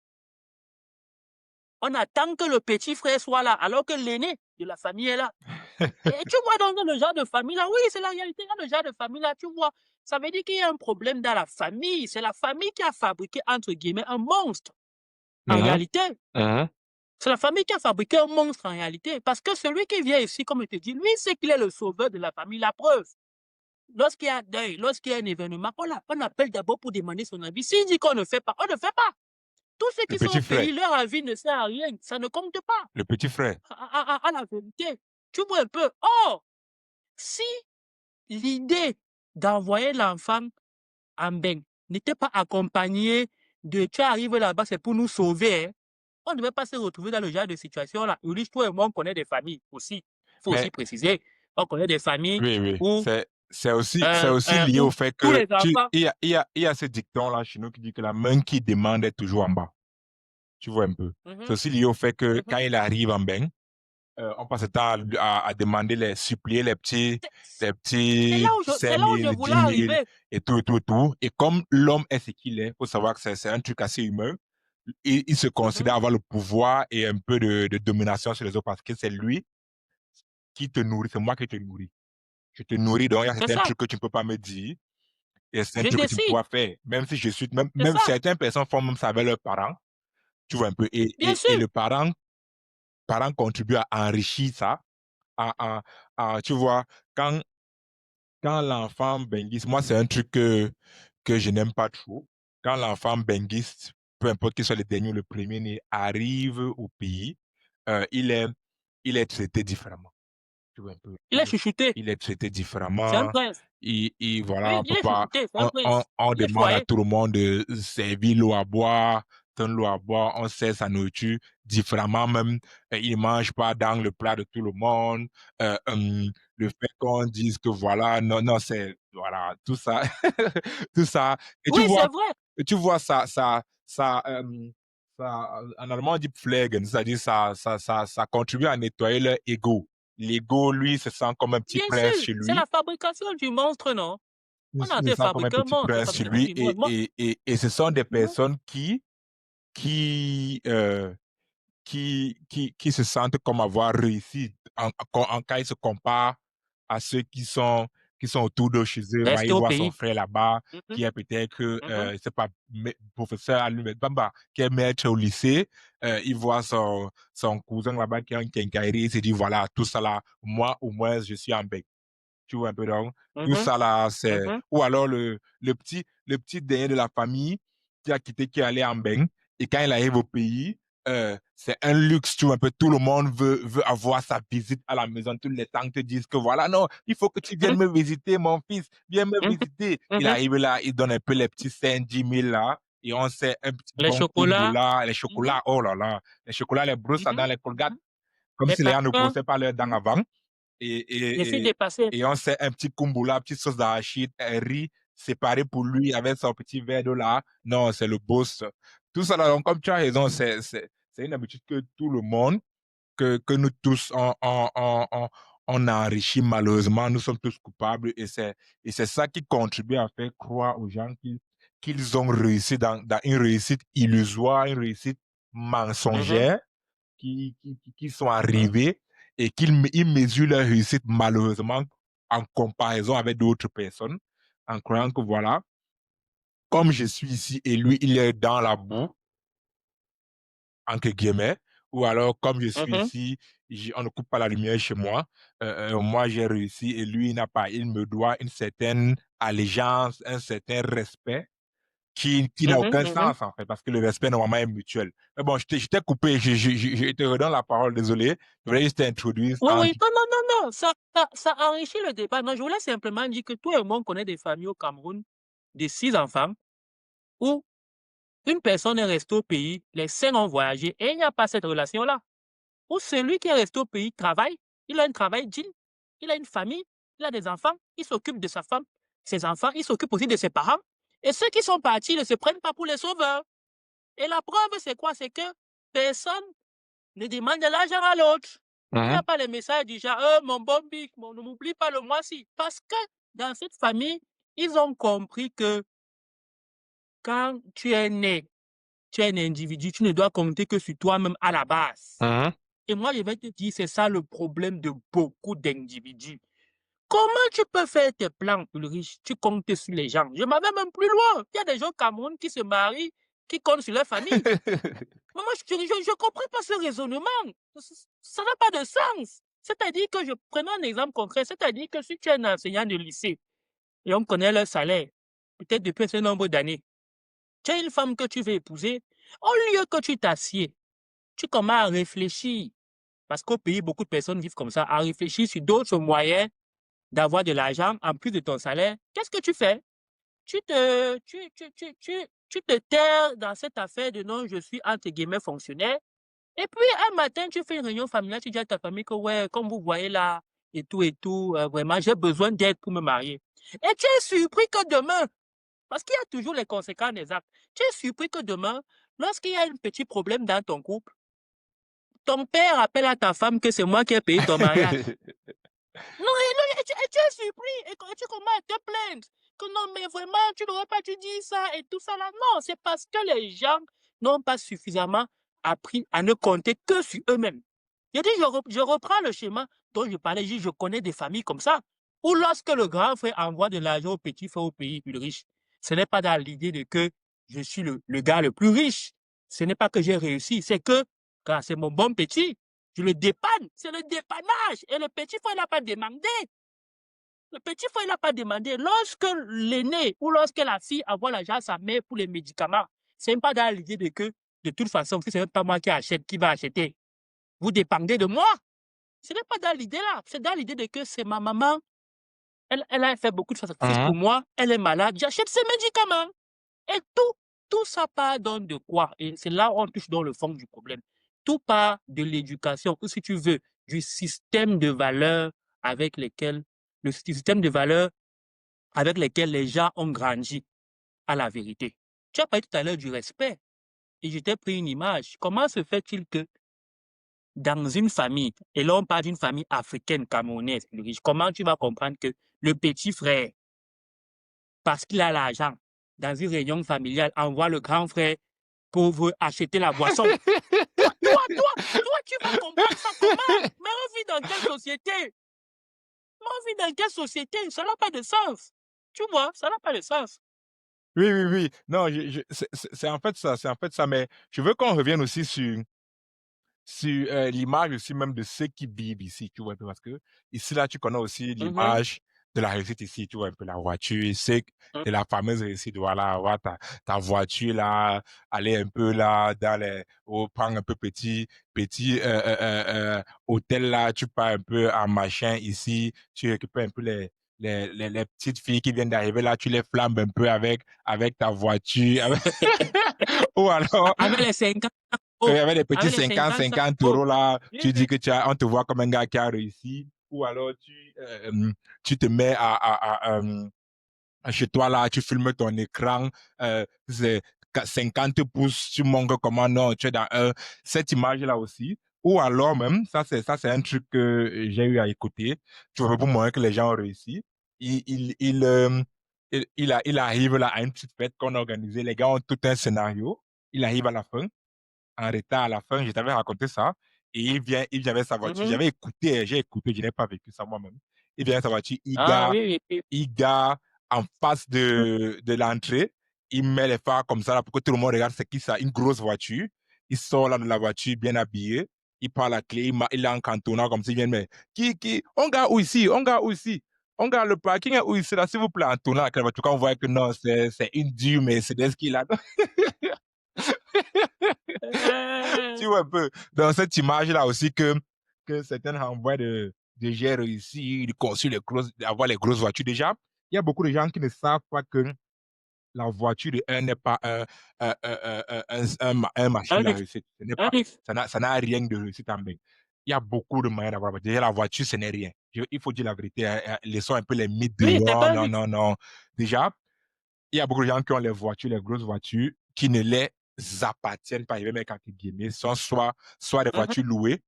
on attend que le petit frère soit là, alors que l'aîné de la famille est là. Et tu vois donc le genre de famille-là, oui, c'est la réalité, dans le genre de famille-là, tu vois, ça veut dire qu'il y a un problème dans la famille. C'est la famille qui a fabriqué, entre guillemets, un monstre. En Hein? réalité, Hein? c'est la famille qui a fabriqué un monstre en réalité. Parce que celui qui vient ici, comme je te dis, lui, c'est qu'il est le sauveur de la famille, la preuve. lorsqu'il y a deuil, lorsqu'il y a un événement, on appelle d'abord pour demander son avis. S'il dit qu'on ne fait pas, on ne fait pas. Tous ceux Le qui sont petit au frère. pays, leur avis ne sert à rien. Ça ne compte pas. Le petit frère. À la vérité, tu vois un peu. Oh, si l'idée d'envoyer l'enfant en bain n'était pas accompagnée de tu arrives là-bas, c'est pour nous sauver, hein, on ne devait pas se retrouver dans le genre de situation-là. Ulrich, toi et moi, on connaît des familles aussi. Il faut Mais aussi préciser. On connaît des familles oui, où, c'est aussi lié au où fait tous que les enfants. il y a ce dicton-là chez nous qui dit que la main qui demande est toujours en bas. Tu vois un peu. C'est aussi lié au fait que quand il arrive en bain, on passe le temps à demander supplier les petits C'est là où 5 je 000, voulais 10 000 arriver. et tout. Et comme l'homme est ce qu'il est, faut savoir que c'est un truc assez humain. Il se considère avoir le pouvoir et un peu de domination sur les autres parce que c'est lui qui te nourrit, c'est moi qui te nourris. Je te nourris, donc il y a C'est certains ça. trucs que tu ne peux pas me dire. Et c'est un Je truc que tu ne décide. pourras faire. Même si je suis, C'est même ça. certaines personnes font même ça avec leurs parents. Tu vois un peu. Bien Et sûr. le parent contribue à enrichir ça. Tu vois, quand, quand l'enfant benguiste, moi, c'est un truc que je n'aime pas trop. Quand l'enfant benguiste, peu importe qu'il soit le dernier ou le premier né, arrive au pays, euh, il est, il est traité différemment. Tu vois un peu. Il est chouchouté. Il est traité C'est un différemment. prince. Voilà, Il est papa, chouchouté, c'est un prince. on Il est demande à choyé. tout le monde de servir l'eau à boire, donne l'eau à boire, on sert sa nourriture différemment même. Il ne mange pas dans le plat de tout le monde. Le fait qu'on dise que voilà, non, c'est, voilà, tout ça, tout ça. Et Oui, c'est vrai. tu vois en allemand on dit pflegen, c'est-à-dire ça contribue à nettoyer leur ego. L'ego, lui, se sent comme un petit Bien prince sûr. chez C'est la lui. fabrication du monstre, non? Il On a se été sent comme un fabriqué un petit monstre, prince chez fabrication lui. du monstre. Moi, Et ce sont des mhm, personnes qui, euh, qui se sentent comme avoir réussi quand ils se comparent à ceux qui sont autour de chez eux. Bah, rester ils au voient son pays. frère là-bas, Mhm, qui est peut-être, mhm, je sais pas, professeur à Bamba, qui est maître au lycée. Il voit son cousin là-bas qui est en quincaillerie. Il se dit, voilà, tout ça là, moi, au moins, je suis en bec. Tu vois un peu donc. Tout mhm, ça là, c'est. mhm, Ou alors le petit dernier de la famille qui a quitté, qui est allé en Beng. Et quand il arrive au pays, c'est un luxe, tu vois un peu. Tout le monde veut avoir sa visite à la maison. Tous les tantes te disent que voilà, non, il faut que tu viennes me visiter, mon fils. Viens me mhm, visiter. Il mhm. arrive là, il donne un peu les petits 5, 10 000 là. Et on sait un petit Les bon chocolats, kumboula, les mhm, chocolats, oh là là. Les chocolats, les brosses à mhm, dents, les colgates. mhm. Comme Les si les gens ne parfums. brossaient pas leurs dents Mhm. avant Je suis et, et, dépassé. et on sait un petit kumboula, petite sauce d'arachide, un riz séparé pour lui avec son petit verre d'eau là. Non, c'est le boss. Tout ça, là, donc, comme tu as raison, c'est une habitude que tout le monde, que nous tous, on a enrichi malheureusement, nous sommes tous coupables et c'est ça qui contribue à faire croire aux gens qu'ils ont réussi dans une réussite illusoire, une réussite Mhm, mensongère qui sont mhm, arrivés et ils mesurent leur réussite malheureusement en comparaison avec d'autres personnes, en croyant que voilà, comme je suis ici et lui, il est dans la boue, entre guillemets, ou alors comme je suis mhm. ici, on ne coupe pas la lumière chez moi, moi j'ai réussi et lui il n'a pas, il me doit une certaine allégeance, un certain respect qui n'a Mhm, aucun mhm. sens, en fait, parce que le respect, normalement, est mutuel. Mais bon, je t'ai coupé, je te redonne la parole, désolé. Je voulais juste t'introduire Oui, oui, non, non, non, non, ça enrichit le débat. Non, je voulais simplement dire que toi et moi, on connaît des familles au Cameroun de 6 enfants où une personne est restée au pays, les 5 ont voyagé et il n'y a pas cette relation-là. Où celui qui est resté au pays travaille, il a un travail digne, il a une famille, il a des enfants, il s'occupe de sa femme, ses enfants, il s'occupe aussi de ses parents. Et ceux qui sont partis ne se prennent pas pour les sauveurs. Et la preuve, c'est quoi? C'est que personne ne demande de l'argent à l'autre. Il n'y a pas les messages du genre, mon bon bic, ne m'oublie pas le mois-ci. Parce que dans cette famille, ils ont compris que quand tu es né, tu es un individu, tu ne dois compter que sur toi-même à la base. Et moi, je vais te dire, c'est ça le problème de beaucoup d'individus. Comment tu peux faire tes plans, Ulrich? Tu comptes sur les gens. Je m'en vais même plus loin. Il y a des gens au Cameroun qui se marient, qui comptent sur leur famille. Mais moi, je ne comprends pas ce raisonnement. Ça n'a pas de sens. C'est-à-dire que je prenons un exemple concret. C'est-à-dire que si tu es un enseignant de lycée et on connaît leur salaire, peut-être depuis un certain nombre d'années. Tu as une femme que tu veux épouser, au lieu que tu t'assieds, tu commences à réfléchir, parce qu'au pays, beaucoup de personnes vivent comme ça, à réfléchir sur d'autres moyens d'avoir de l'argent en plus de ton salaire. Qu'est-ce que tu fais? Tu te terres dans cette affaire de non, je suis entre guillemets fonctionnaire. Et puis, un matin, tu fais une réunion familiale, tu dis à ta famille que, ouais, comme vous voyez là, et tout, vraiment, j'ai besoin d'aide pour me marier. Et tu es surpris que demain, parce qu'il y a toujours les conséquences des actes, tu es surpris que demain, lorsqu'il y a un petit problème dans ton couple, ton père appelle à ta femme que c'est moi qui ai payé ton mariage. Non, et tu es surpris et tu commences à te plaindre que non, mais vraiment, tu n'aurais pas dû dire ça et tout ça là. Non, c'est parce que les gens n'ont pas suffisamment appris à ne compter que sur eux-mêmes. Je reprends le schéma dont je parlais, je connais des familles comme ça, où lorsque le grand frère envoie de l'argent au petit frère au pays plus riche, ce n'est pas dans l'idée de que je suis le gars le plus riche. Ce n'est pas que j'ai réussi, c'est que, car c'est mon bon petit, je le dépanne, c'est le dépannage. Et le petit frère n'a pas demandé. Le petit frère n'a pas demandé. Lorsque l'aîné ou lorsque la fille envoie l'argent à sa mère pour les médicaments, ce n'est pas dans l'idée de que, de toute façon, si ce n'est pas moi qui achète, qui va acheter? Vous dépendez de moi. Ce n'est pas dans l'idée là. C'est dans l'idée de que c'est ma maman. Elle a fait beaucoup de sacrifices pour moi. Elle est malade. J'achète ses médicaments. Et tout ça part donc de quoi? Et c'est là où on touche dans le fond du problème. Tout part de l'éducation, ou si tu veux, du système de valeurs avec lesquels, le système de valeurs avec lesquels les gens ont grandi à la vérité. Tu as parlé tout à l'heure du respect. Et je t'ai pris une image. Comment se fait-il que dans une famille, et là on parle d'une famille africaine, camerounaise, riche, comment tu vas comprendre que le petit frère, parce qu'il a l'argent, dans une réunion familiale, envoie le grand frère pour acheter la boisson? Toi, tu vas comprendre ça comment? Mais on vit dans quelle société? Ça n'a pas de sens. Tu vois, ça n'a pas de sens. Oui. Non, c'est en fait ça. Mais je veux qu'on revienne aussi sur l'image aussi même de ceux qui vivent ici, tu vois, parce que ici, là, tu connais aussi l'image de la réussite ici, tu vois, un peu la voiture, c'est de la fameuse réussite, voilà, avoir ta voiture, là, aller un peu, là, prendre un peu petit hôtel, là, tu pars un peu en machin ici, tu récupères un peu les petites filles qui viennent d'arriver, là, tu les flambes un peu avec ta voiture, ou alors... Avec les 50 il y avait des petits 50 euros là, tu dis que on te voit comme un gars qui a réussi, ou alors tu te mets chez toi là, tu filmes ton écran, c'est 50 pouces, tu montres comment non, tu es dans cette image là aussi. Ou alors même, ça c'est un truc que j'ai eu à écouter, tu vois, pour montrer que les gens ont réussi. Il arrive là à une petite fête qu'on a organisée, les gars ont tout un scénario, il arrive à la fin, en retard à la fin, je t'avais raconté ça, et il vient avec sa voiture. J'ai écouté, je n'ai pas vécu ça moi-même. Il vient avec sa voiture, il gare en face de l'entrée, il met les phares comme ça là, pour que tout le monde regarde c'est qui ça, une grosse voiture. Il sort là de la voiture bien habillé, il prend la clé, il est en cantonnant comme s'il vient, mais on gare où ici, on gare le parking est où ici là, s'il vous plaît, en tournant avec la voiture, quand on voit que non, c'est une dure Mercedes qu'il a. Tu vois un peu dans cette image-là aussi que certains renvoient de j'ai réussi, de construire d'avoir les grosses voitures. Déjà, il y a beaucoup de gens qui ne savent pas que la voiture de n'est pas un machin de la réussite. Ça n'a rien de réussite en bien. Il y a beaucoup de moyens d'avoir. Déjà, la voiture, ce n'est rien. Il faut dire la vérité. Laissons un peu les mythes de non. Déjà, il y a beaucoup de gens qui ont les voitures, les grosses voitures, qui ne les appartiennent pas, même quand ils sont soit des voitures louées,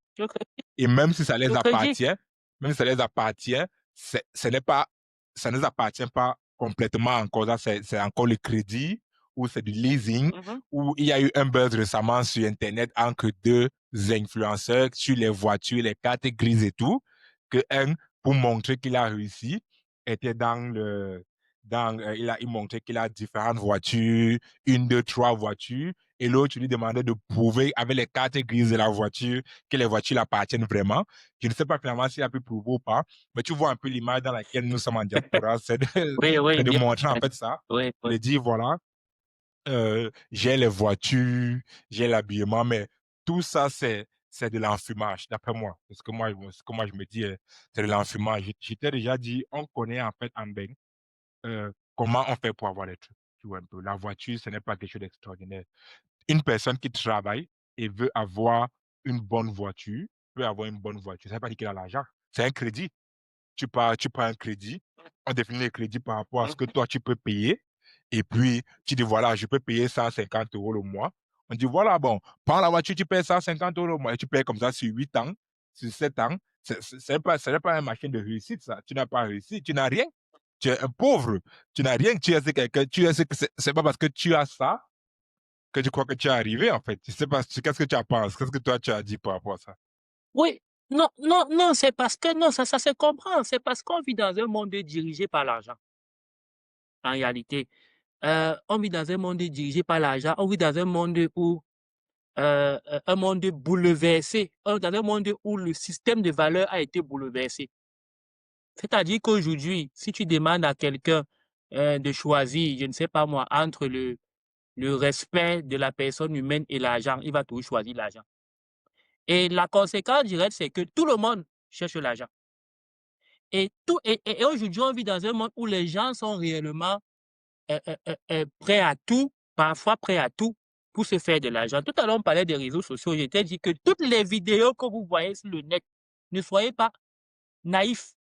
et même si ça les appartient, ça ne nous appartient pas complètement encore. C'est encore le crédit, ou c'est du leasing, ou il y a eu un buzz récemment sur Internet entre deux influenceurs sur les voitures, les cartes grises et tout, que un, pour montrer qu'il a réussi, était il montrait qu'il a différentes voitures, 1, 2, 3 voitures, et l'autre, tu lui demandais de prouver avec les cartes grises de la voiture que les voitures l'appartiennent vraiment. Je ne sais pas finalement s'il a pu prouver ou pas, mais tu vois un peu l'image dans laquelle nous sommes en diaspora, c'est Oui, de bien. montrer en fait ça, Oui, oui. de dire voilà, j'ai les voitures, j'ai l'habillement, mais tout ça, c'est de l'enfumage, d'après moi. Ce que moi, je me dis, c'est de l'enfumage. Je t'ai déjà dit, on connaît en fait en Beng, comment on fait pour avoir les trucs. Tu vois un peu. La voiture, ce n'est pas quelque chose d'extraordinaire. Une personne qui travaille et veut avoir une bonne voiture, peut avoir une bonne voiture. Ça ne veut pas dire qu'il a l'argent. C'est un crédit. Tu prends un crédit, on définit le crédit par rapport à ce que toi, tu peux payer. Et puis, tu dis, voilà, je peux payer 150 € le mois. On dit, voilà, bon, prends la voiture, tu payes 150 € le mois. Et tu payes comme ça sur 8 ans, sur 7 ans. Ce n'est pas un machin de réussite, ça. Tu n'as pas réussi, tu n'as rien. Tu es un pauvre. Tu n'as rien. Tu es quelqu'un. C'est pas parce que tu as ça que tu crois que tu es arrivé, en fait. Je sais pas, qu'est-ce que tu en penses? Qu'est-ce que toi, tu as dit par rapport à ça? Oui, non, c'est parce que, non, ça se comprend. C'est parce qu'on vit dans un monde dirigé par l'argent. En réalité, on vit dans un monde dirigé par l'argent. On vit dans un monde où, un monde bouleversé, dans un monde où le système de valeurs a été bouleversé. C'est-à-dire qu'aujourd'hui, si tu demandes à quelqu'un de choisir, je ne sais pas moi, entre le respect de la personne humaine et l'argent, il va toujours choisir l'argent. Et la conséquence directe, c'est que tout le monde cherche l'argent. Et aujourd'hui, on vit dans un monde où les gens sont réellement prêts à tout, parfois prêts à tout, pour se faire de l'argent. Tout à l'heure, on parlait des réseaux sociaux. Je t'ai dit que toutes les vidéos que vous voyez sur le net, ne soyez pas naïfs.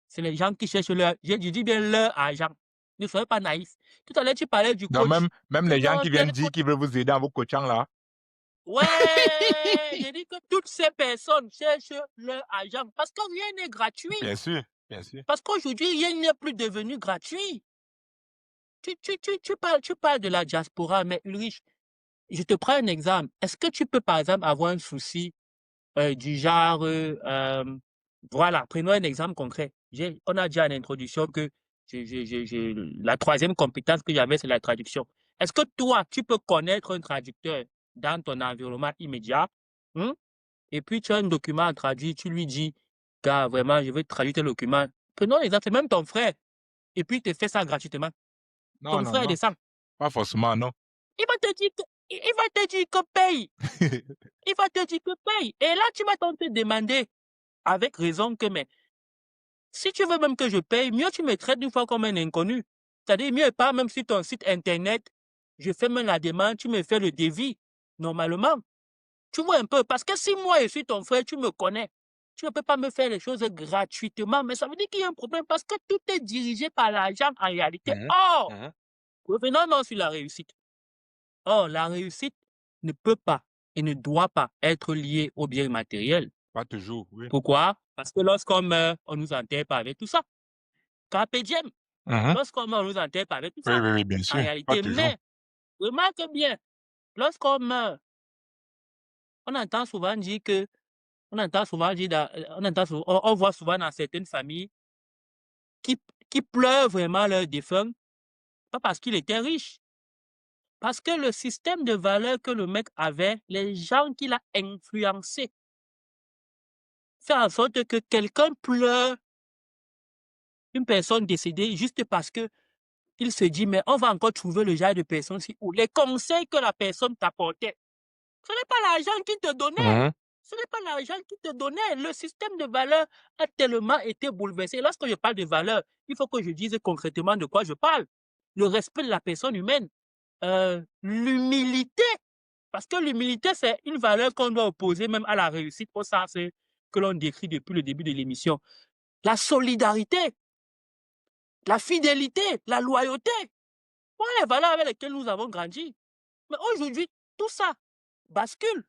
C'est les gens qui cherchent leur, je dis bien leur argent. Ne soyez pas naïfs. Tout à l'heure, tu parlais du Non, coach. même les gens qui viennent dire qu'ils veulent vous aider dans vos coachings là. Ouais, j'ai dit que toutes ces personnes cherchent leur argent parce que rien n'est gratuit. Bien sûr, bien sûr. Parce qu'aujourd'hui, rien n'est plus devenu gratuit. Tu parles de la diaspora, mais Ulrich, je te prends un exemple. Est-ce que tu peux, par exemple, avoir un souci du genre, voilà, prenons un exemple concret. On a dit en introduction que la troisième compétence que j'avais, c'est la traduction. Est-ce que toi, tu peux connaître un traducteur dans ton environnement immédiat, et puis tu as un document à traduire, tu lui dis, gars, vraiment, je veux traduire tel document. Prenons l'exemple, c'est même ton frère, et puis il te fait ça gratuitement. Non, Ton frère descend. pas forcément, non. Il va te dire que paye. Il va te dire que paye. Et là, tu vas te demander, avec raison, que mais si tu veux même que je paye, mieux tu me traites une fois comme un inconnu. C'est-à-dire, mieux pas même sur ton site internet, je fais même la demande, tu me fais le devis, normalement. Tu vois un peu, parce que si moi je suis ton frère, tu me connais, tu ne peux pas me faire les choses gratuitement, mais ça veut dire qu'il y a un problème parce que tout est dirigé par l'argent en réalité. Or, revenons sur la réussite. Or, la réussite ne peut pas et ne doit pas être liée au bien matériel. Pas toujours, oui. Pourquoi? Parce que lorsqu'on meurt, on nous enterre pas avec tout ça. Carpe diem. Lorsqu'on meurt, on nous enterre pas avec tout ça. Oui, bien sûr. En réalité, mais remarque bien, lorsqu'on meurt, on entend souvent dire que, on voit souvent dans certaines familles qui pleurent vraiment leur défunt, pas parce qu'il était riche, parce que le système de valeurs que le mec avait, les gens qu'il a influencés, fait en sorte que quelqu'un pleure une personne décédée juste parce que il se dit, mais on va encore trouver le genre de personne où les conseils que la personne t'apportait, ce n'est pas l'argent qu'il te donnait. Ce n'est pas l'argent qu'il te donnait. Le système de valeurs a tellement été bouleversé. Lorsque je parle de valeurs, il faut que je dise concrètement de quoi je parle. Le respect de la personne humaine, l'humilité. Parce que l'humilité, c'est une valeur qu'on doit opposer même à la réussite au sens que l'on décrit depuis le début de l'émission. La solidarité, la fidélité, la loyauté. Voilà les valeurs avec lesquelles nous avons grandi. Mais aujourd'hui, tout ça bascule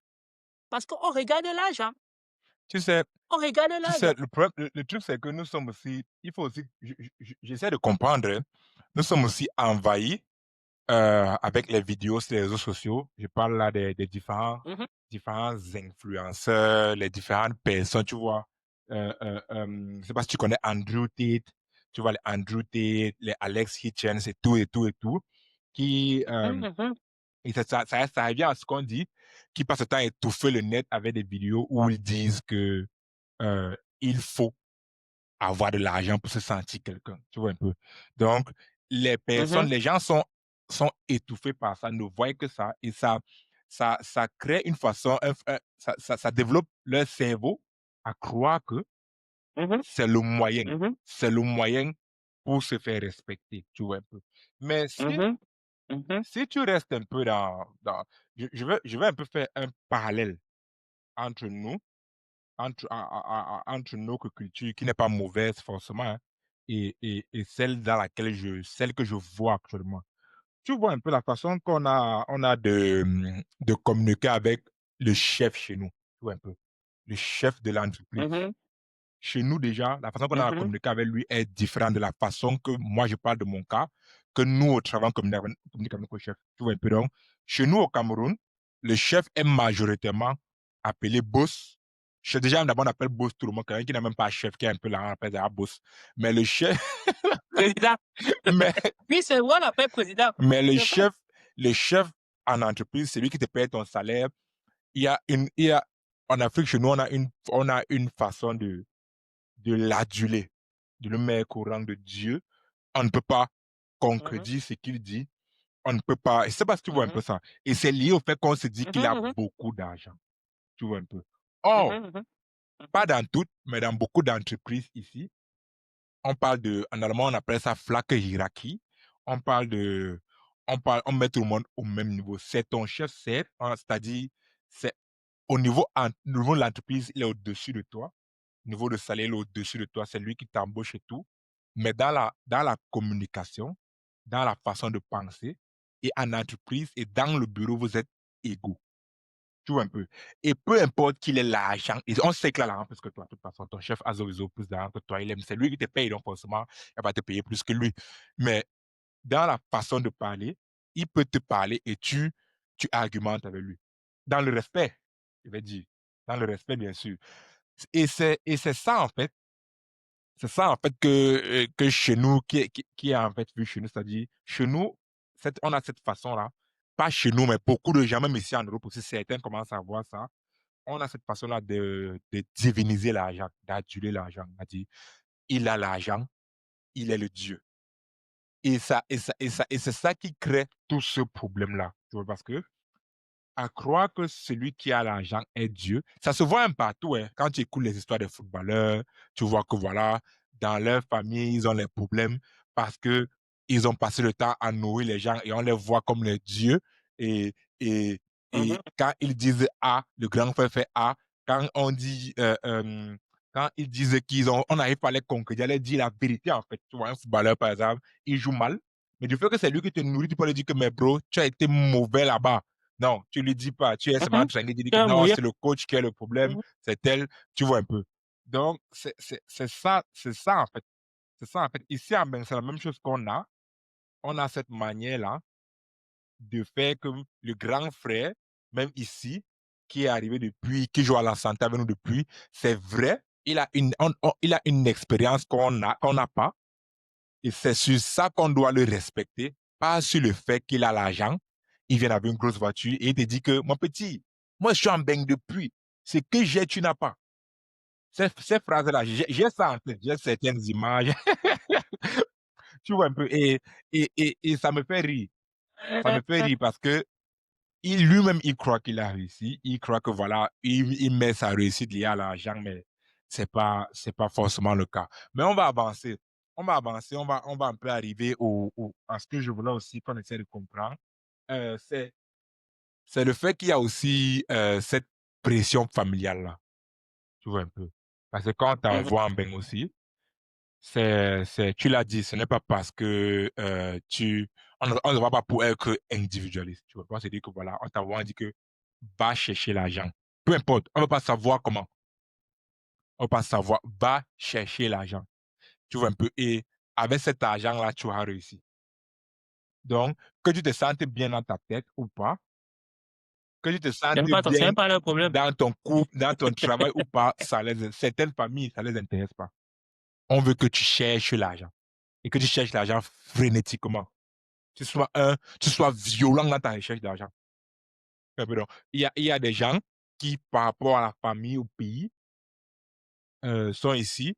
parce qu'on regarde l'argent. Tu sais, on regarde l'argent. Le truc, c'est que nous sommes aussi, il faut aussi, j'essaie de comprendre, hein, nous sommes aussi envahis avec les vidéos sur les réseaux sociaux. Je parle là des différents influenceurs, les différentes personnes, tu vois. Je ne sais pas si tu connais Andrew Tate, tu vois, les Andrew Tate, les Alex Hitchens et tout, qui Et ça revient à ce qu'on dit, qui passe le temps à étouffer le net avec des vidéos où ils disent que il faut avoir de l'argent pour se sentir quelqu'un. Tu vois un peu. Donc, les personnes, les gens sont étouffés par ça, ne voient que ça, et ça crée une façon, ça développe leur cerveau à croire que c'est le moyen pour se faire respecter, tu vois un peu. Mais si tu restes un peu je vais un peu faire un parallèle entre nous, entre notre culture, qui n'est pas mauvaise forcément, hein, et celle celle que je vois actuellement. Tu vois un peu la façon qu'on a de communiquer avec le chef chez nous, tu vois un peu, le chef de l'entreprise. Chez nous, déjà, la façon qu'on a communiqué avec lui est différente de la façon que moi, je parle de mon cas, que nous, au travail, on communique avec le chef. Tu vois un peu, donc, chez nous, au Cameroun, le chef est majoritairement appelé boss. Déjà, d'abord, on appelle boss tout le monde, quelqu'un qui n'a même pas chef, qui est un peu là, on appelle ça boss. Mais le chef, Président. mais, Oui, c'est moi, on appelle président. mais le chef en entreprise, c'est lui qui te paye ton salaire. En Afrique, chez nous, on a une façon de l'aduler, de le mettre au rang de Dieu. On ne peut pas contredire ce qu'il dit. On ne peut pas. Et c'est parce que tu vois un peu ça. Et c'est lié au fait qu'on se dit qu'il a beaucoup d'argent. Tu vois un peu. Or, pas dans toutes, mais dans beaucoup d'entreprises ici, on parle en allemand, on appelle ça flache hiérarchie. On met tout le monde au même niveau. C'est ton chef, c'est-à-dire, c'est au niveau de l'entreprise, il est au-dessus de toi. Niveau de salaire, il est au-dessus de toi, c'est lui qui t'embauche et tout. Mais dans la communication, dans la façon de penser, et en entreprise et dans le bureau, vous êtes égaux. Tu vois un peu. Et peu importe qu'il ait l'argent, et on sait qu'il a l'argent plus que toi, de toute façon, ton chef a plus d'argent que toi, c'est lui qui te paye, donc forcément, il va te payer plus que lui. Mais dans la façon de parler, il peut te parler et tu argumentes avec lui. Dans le respect, je vais dire. Dans le respect, bien sûr. Et c'est ça, en fait. C'est ça, en fait, que chez nous, qui est en fait vu chez nous, c'est-à-dire, chez nous, on a cette façon-là. Pas chez nous, mais beaucoup de gens, même ici en Europe aussi, certains commencent à voir ça. On a cette façon-là de diviniser l'argent, d'aduler l'argent. C'est-à-dire, il a l'argent, il est le Dieu. Et c'est ça qui crée tout ce problème-là. Tu vois, parce que à croire que celui qui a l'argent est Dieu. Ça se voit un partout. Hein. Quand tu écoutes les histoires des footballeurs, tu vois que voilà, dans leur famille, ils ont les problèmes parce que ils ont passé le temps à nourrir les gens et on les voit comme les dieux. Et, et, et quand ils disent A, le grand frère fait A. Quand on dit, quand ils disent on n'arrive pas à les conquérir, les dire la vérité en fait. Tu vois, un footballeur par exemple, il joue mal. Mais du fait que c'est lui qui te nourrit, tu peux lui dire que, mais bro, tu as été mauvais là-bas. Non, tu ne lui dis pas. Tu es seulement en train de dire que non, c'est le coach qui a le problème, c'est elle, tu vois un peu. Donc, c'est ça en fait. C'est ça en fait. Ici, c'est la même chose qu'on a. On a cette manière-là de faire que le grand frère, même ici, qui est arrivé depuis, qui joue à la santé avec nous depuis, c'est vrai, il a une expérience qu'on n'a pas. Et c'est sur ça qu'on doit le respecter, pas sur le fait qu'il a l'argent. Il vient avec une grosse voiture et il te dit que, mon petit, moi je suis en bain depuis. Ce que j'ai, tu n'as pas. Ces phrases-là, j'ai ça en tête, j'ai certaines images. Tu vois un peu. Et ça me fait rire. Ça me fait rire parce que lui-même, il croit qu'il a réussi. Il croit que voilà, il met sa réussite liée à l'argent, mais c'est pas forcément le cas. Mais on va avancer. On va un peu arriver à ce que je voulais aussi qu'on essaie de comprendre. C'est le fait qu'il y a aussi cette pression familiale-là. Tu vois un peu. Parce que quand tu envoies un bain aussi, tu l'as dit, ce n'est pas parce que on ne va pas pour être individualiste. Tu vois, on se dit que voilà, on t'envoie, on dit que va chercher l'argent. Peu importe, on ne va pas savoir comment. On ne va pas savoir, va chercher l'argent. Tu vois un peu. Et avec cet argent-là, tu as réussi. Donc, que tu te sentes bien dans ta tête ou pas, que tu te sentes bien pas le problème. dans ton couple, dans ton travail ou pas, certaines familles, ça ne les intéresse pas. On veut que tu cherches l'argent. Et que tu cherches l'argent frénétiquement. tu sois violent dans ta recherche d'argent. Donc, il y a des gens qui, par rapport à la famille, au pays, sont ici,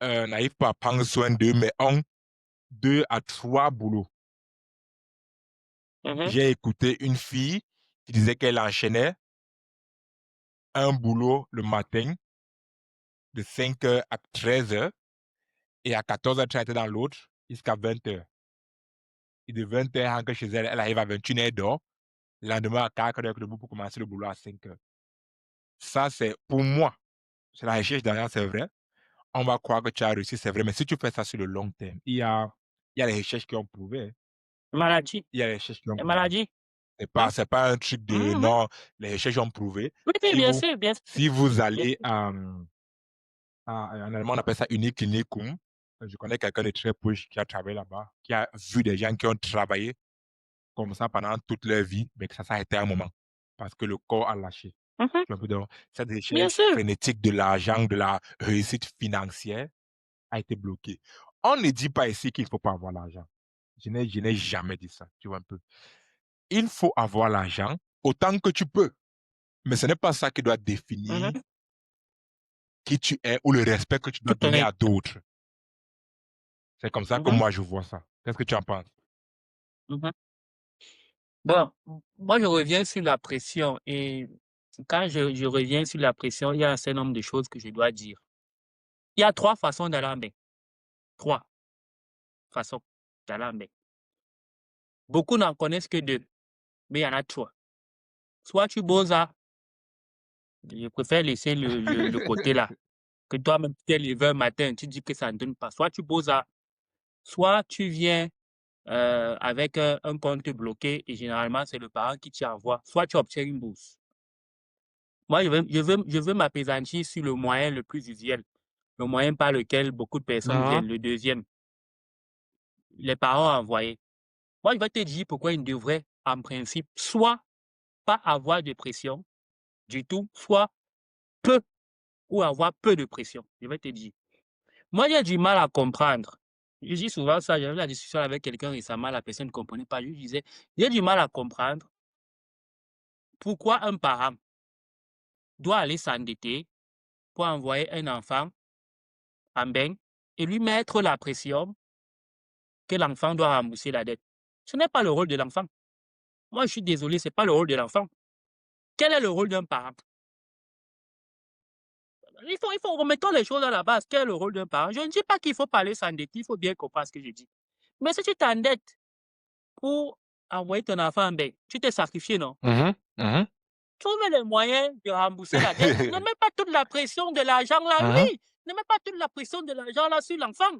n'arrivent pas à prendre soin d'eux, mais ont 2 à 3 boulots. J'ai écouté une fille qui disait qu'elle enchaînait un boulot le matin de 5h à 13h et à 14h, elle était dans l'autre jusqu'à 20h. Et de 20h, elle rentre chez elle, elle arrive à 21h, elle dort. Le lendemain, à 4h debout pour commencer le boulot à 5h. Ça, c'est pour moi. C'est la recherche d'argent, c'est vrai. On va croire que tu as réussi, c'est vrai. Mais si tu fais ça sur le long terme, il y a les recherches qui ont prouvé. Hein. Maladie. Il y a les recherches qui ont Les prouvé. maladies. C'est pas un truc de non, les recherches ont prouvé. Oui, bien sûr, bien sûr. Si vous allez en allemand, on appelle ça Uniklinikum. Je connais quelqu'un de très proche qui a travaillé là-bas, qui a vu des gens qui ont travaillé comme ça pendant toute leur vie, mais que ça s'arrêtait à un moment parce que le corps a lâché. Donc, cette recherche frénétique de l'argent, de la réussite financière a été bloquée. On ne dit pas ici qu'il ne faut pas avoir l'argent. Je n'ai jamais dit ça, tu vois un peu. Il faut avoir l'argent autant que tu peux. Mais ce n'est pas ça qui doit définir qui tu es ou le respect que tu dois donner à d'autres. C'est comme ça que moi, je vois ça. Qu'est-ce que tu en penses? Bon, moi, je reviens sur la pression. Et quand je reviens sur la pression, il y a un certain nombre de choses que je dois dire. Il y a 3 façons d'aller en bain. 3 façons d'aller en bain. Beaucoup n'en connaissent que 2, mais il y en a 3. Soit tu bosses à, je préfère laisser le côté là, que toi-même, tu t'es levé un matin, tu dis que ça ne donne pas. Soit tu bosses à, soit tu viens avec un compte bloqué et généralement, c'est le parent qui t'y envoie. Soit tu obtiens une bourse. Moi, je veux m'appesantir sur le moyen le plus usuel, le moyen par lequel beaucoup de personnes viennent, le deuxième. Les parents envoyés. Moi, je vais te dire pourquoi ils devraient, en principe, soit pas avoir de pression du tout, soit peu ou avoir peu de pression. Je vais te dire. Moi, j'ai du mal à comprendre. Je dis souvent ça, j'avais la discussion avec quelqu'un récemment, la personne ne comprenait pas. Je lui disais, j'ai du mal à comprendre pourquoi un parent doit aller s'endetter pour envoyer un enfant en bain et lui mettre la pression que l'enfant doit rembourser la dette. Ce n'est pas le rôle de l'enfant. Moi, je suis désolé, ce n'est pas le rôle de l'enfant. Quel est le rôle d'un parent? Remettons les choses à la base. Quel est le rôle d'un parent? Je ne dis pas qu'il faut parler s'endetter, il faut bien comprendre ce que je dis. Mais si tu t'endettes pour envoyer ton enfant en bain, tu t'es sacrifié, non? Trouve les moyens de rembourser la dette. Ne mets pas toute la pression de l'argent là, oui. Ne mets pas toute la pression de l'argent là sur l'enfant.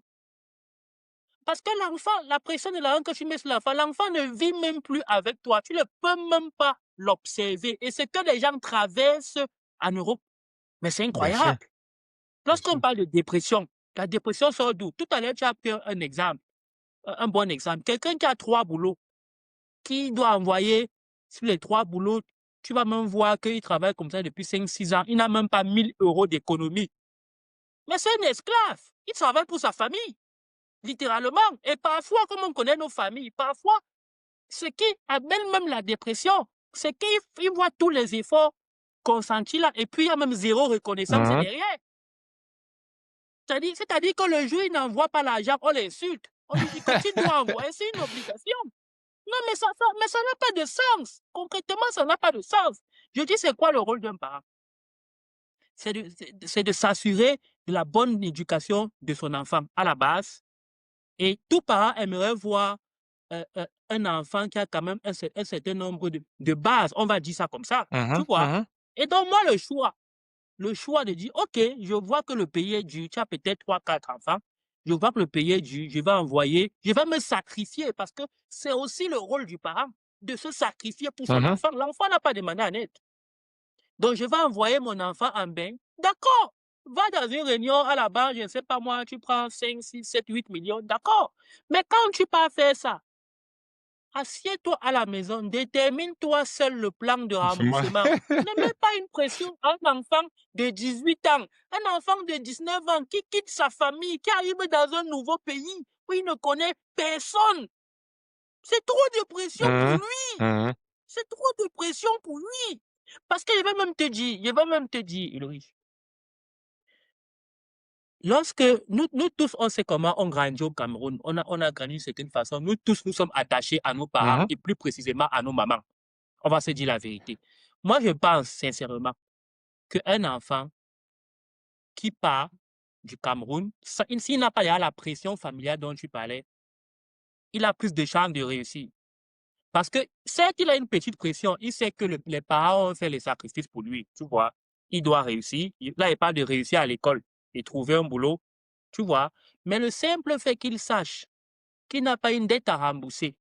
Parce que l'enfant, la pression de l'argent que tu mets sur l'enfant ne vit même plus avec toi. Tu ne peux même pas l'observer. Et c'est que les gens traversent en Europe. Mais c'est incroyable. Lorsqu'on parle de dépression, la dépression sort d'où? Tout à l'heure, tu as pris un exemple, un bon exemple. Quelqu'un qui a 3 boulots, qui doit envoyer sur les 3 boulots, tu vas même voir qu'il travaille comme ça depuis 5-6 ans. Il n'a même pas 1000 € d'économie. Mais c'est un esclave. Il travaille pour sa famille, littéralement. Et parfois, comme on connaît nos familles, parfois, ce qui amène même la dépression, c'est qu'il voit tous les efforts consentis là, et puis il y a même 0 reconnaissance derrière. C'est-à-dire que le jour où il n'envoie pas l'argent, on l'insulte. On lui dit que tu dois envoyer, c'est une obligation. Non, mais ça n'a pas de sens. Concrètement, ça n'a pas de sens. Je dis, c'est quoi le rôle d'un parent? C'est de s'assurer de la bonne éducation de son enfant à la base. Et tout parent aimerait voir un enfant qui a quand même un certain nombre de bases. On va dire ça comme ça. Tu vois? Et donc, moi, le choix de dire, OK, je vois que le pays est dur, tu as peut-être 3-4 enfants, je vois que le pays est dur, je vais me sacrifier parce que c'est aussi le rôle du parent de se sacrifier pour son enfant. L'enfant n'a pas demandé en aide. Donc, je vais envoyer mon enfant en bain. D'accord, va dans une réunion à la banque, je ne sais pas moi, tu prends 5, 6, 7, 8 millions, d'accord. Mais quand tu pars faire ça, assieds-toi à la maison, détermine-toi seul le plan de remboursement. Ne mets pas une pression à un enfant de 18 ans, un enfant de 19 ans qui quitte sa famille, qui arrive dans un nouveau pays où il ne connaît personne. C'est trop de pression pour lui. C'est trop de pression pour lui. Parce que je vais même te dire, Ulrich, lorsque nous tous, on sait comment on grandit au Cameroun, on a grandi d'une certaine façon, nous tous, nous sommes attachés à nos parents et plus précisément à nos mamans. On va se dire la vérité. Moi, je pense sincèrement qu'un enfant qui part du Cameroun, s'il n'a pas la pression familiale dont tu parlais, il a plus de chances de réussir. Parce que certes, il a une petite pression, il sait que les parents ont fait les sacrifices pour lui, tu vois. Il doit réussir. Là, il parle de réussir à l'école et trouver un boulot, tu vois. Mais le simple fait qu'il sache qu'il n'a pas une dette à rembourser,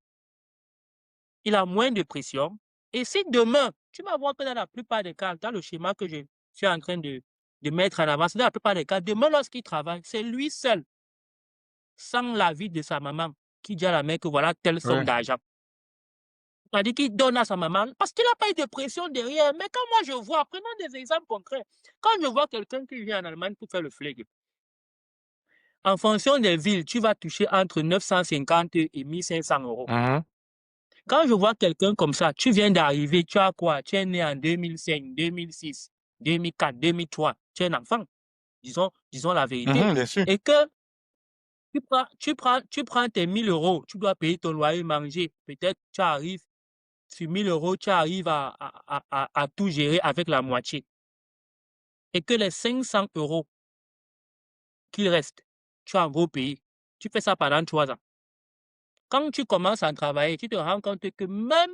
il a moins de pression. Et si demain, tu vas voir que dans la plupart des cas, dans le schéma que je suis en train de mettre en avant, dans la plupart des cas, demain, lorsqu'il travaille, c'est lui seul, sans l'avis de sa maman, qui dit à la mère que voilà telle somme d'argent. C'est-à-dire qu'il donne à sa maman parce qu'il n'a pas eu de pression derrière. Mais quand moi je vois, prenons des exemples concrets, quand je vois quelqu'un qui vient en Allemagne pour faire le flegme, en fonction des villes, tu vas toucher entre 950 et 1500 euros. Quand je vois quelqu'un comme ça, tu viens d'arriver, tu as quoi? Tu es né en 2005, 2006, 2004, 2003, tu es un enfant, disons la vérité. Bien sûr. Et que tu prends tes 1000 euros, tu dois payer ton loyer, manger. Peut-être tu arrives sur 1000 euros, tu arrives à tout gérer avec la moitié. Et que les 500 euros qu'il reste, tu as en gros payé. Tu fais ça pendant 3 ans. Quand tu commences à travailler, tu te rends compte que même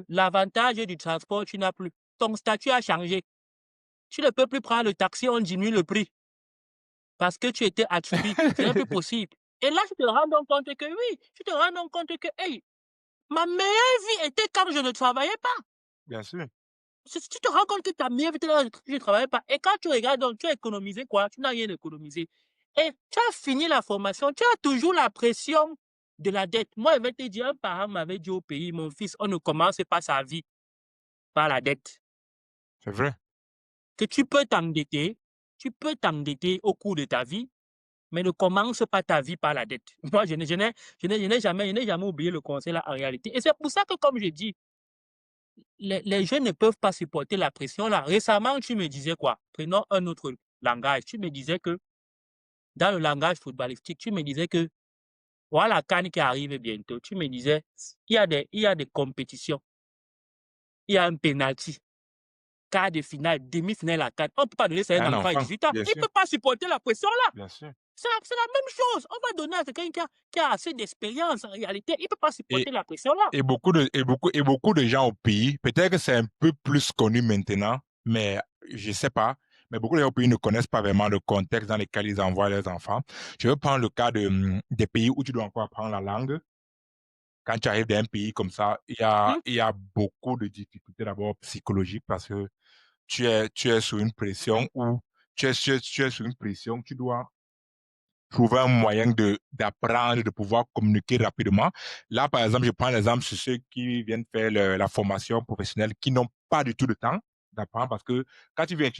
l'avantage du transport, tu n'as plus. Ton statut a changé. Tu ne peux plus prendre le taxi, on diminue le prix. Parce que tu étais attribué. Ce n'est plus possible. Et là, tu te rends donc compte que oui, tu te rends donc compte que, hey, ma meilleure vie était quand je ne travaillais pas. Bien sûr. Tu te rends compte que ta meilleure vie était quand je ne travaillais pas. Et quand tu regardes, donc, tu as économisé quoi? Tu n'as rien économisé. Et tu as fini la formation, tu as toujours la pression de la dette. Moi, je vais te dire, un parent m'avait dit au pays, mon fils, on ne commence pas sa vie par la dette. C'est vrai. Que tu peux t'endetter au cours de ta vie, mais ne commence pas ta vie par la dette. Moi, je n'ai jamais oublié le conseil là en réalité. Et c'est pour ça que, comme je dis, les jeunes ne peuvent pas supporter la pression là. Récemment, tu me disais quoi? Prenons un autre langage. Tu me disais que, dans le langage footballistique, tu me disais que, voilà la CAN qui arrive bientôt. Tu me disais, il y a des compétitions. Il y a un penalty. Quart de finale, demi-finale, la CAN. On ne peut pas donner ça à un enfant de 18 ans. Il ne peut pas supporter la pression là. Bien sûr. C'est la même chose. On va donner à quelqu'un qui a assez d'expérience en réalité. Il ne peut pas supporter la pression là. Et beaucoup de gens au pays, peut-être que c'est un peu plus connu maintenant, mais je ne sais pas. Mais beaucoup de gens au pays ne connaissent pas vraiment le contexte dans lequel ils envoient leurs enfants. Je vais prendre le cas des pays où tu dois encore apprendre la langue. Quand tu arrives dans un pays comme ça, il y a beaucoup de difficultés d'abord psychologiques parce que tu es sous une pression où tu es sous une pression, tu dois trouver un moyen d'apprendre, de pouvoir communiquer rapidement. Là, par exemple, je prends l'exemple sur ceux qui viennent faire la formation professionnelle, qui n'ont pas du tout de temps d'apprendre parce que quand tu viens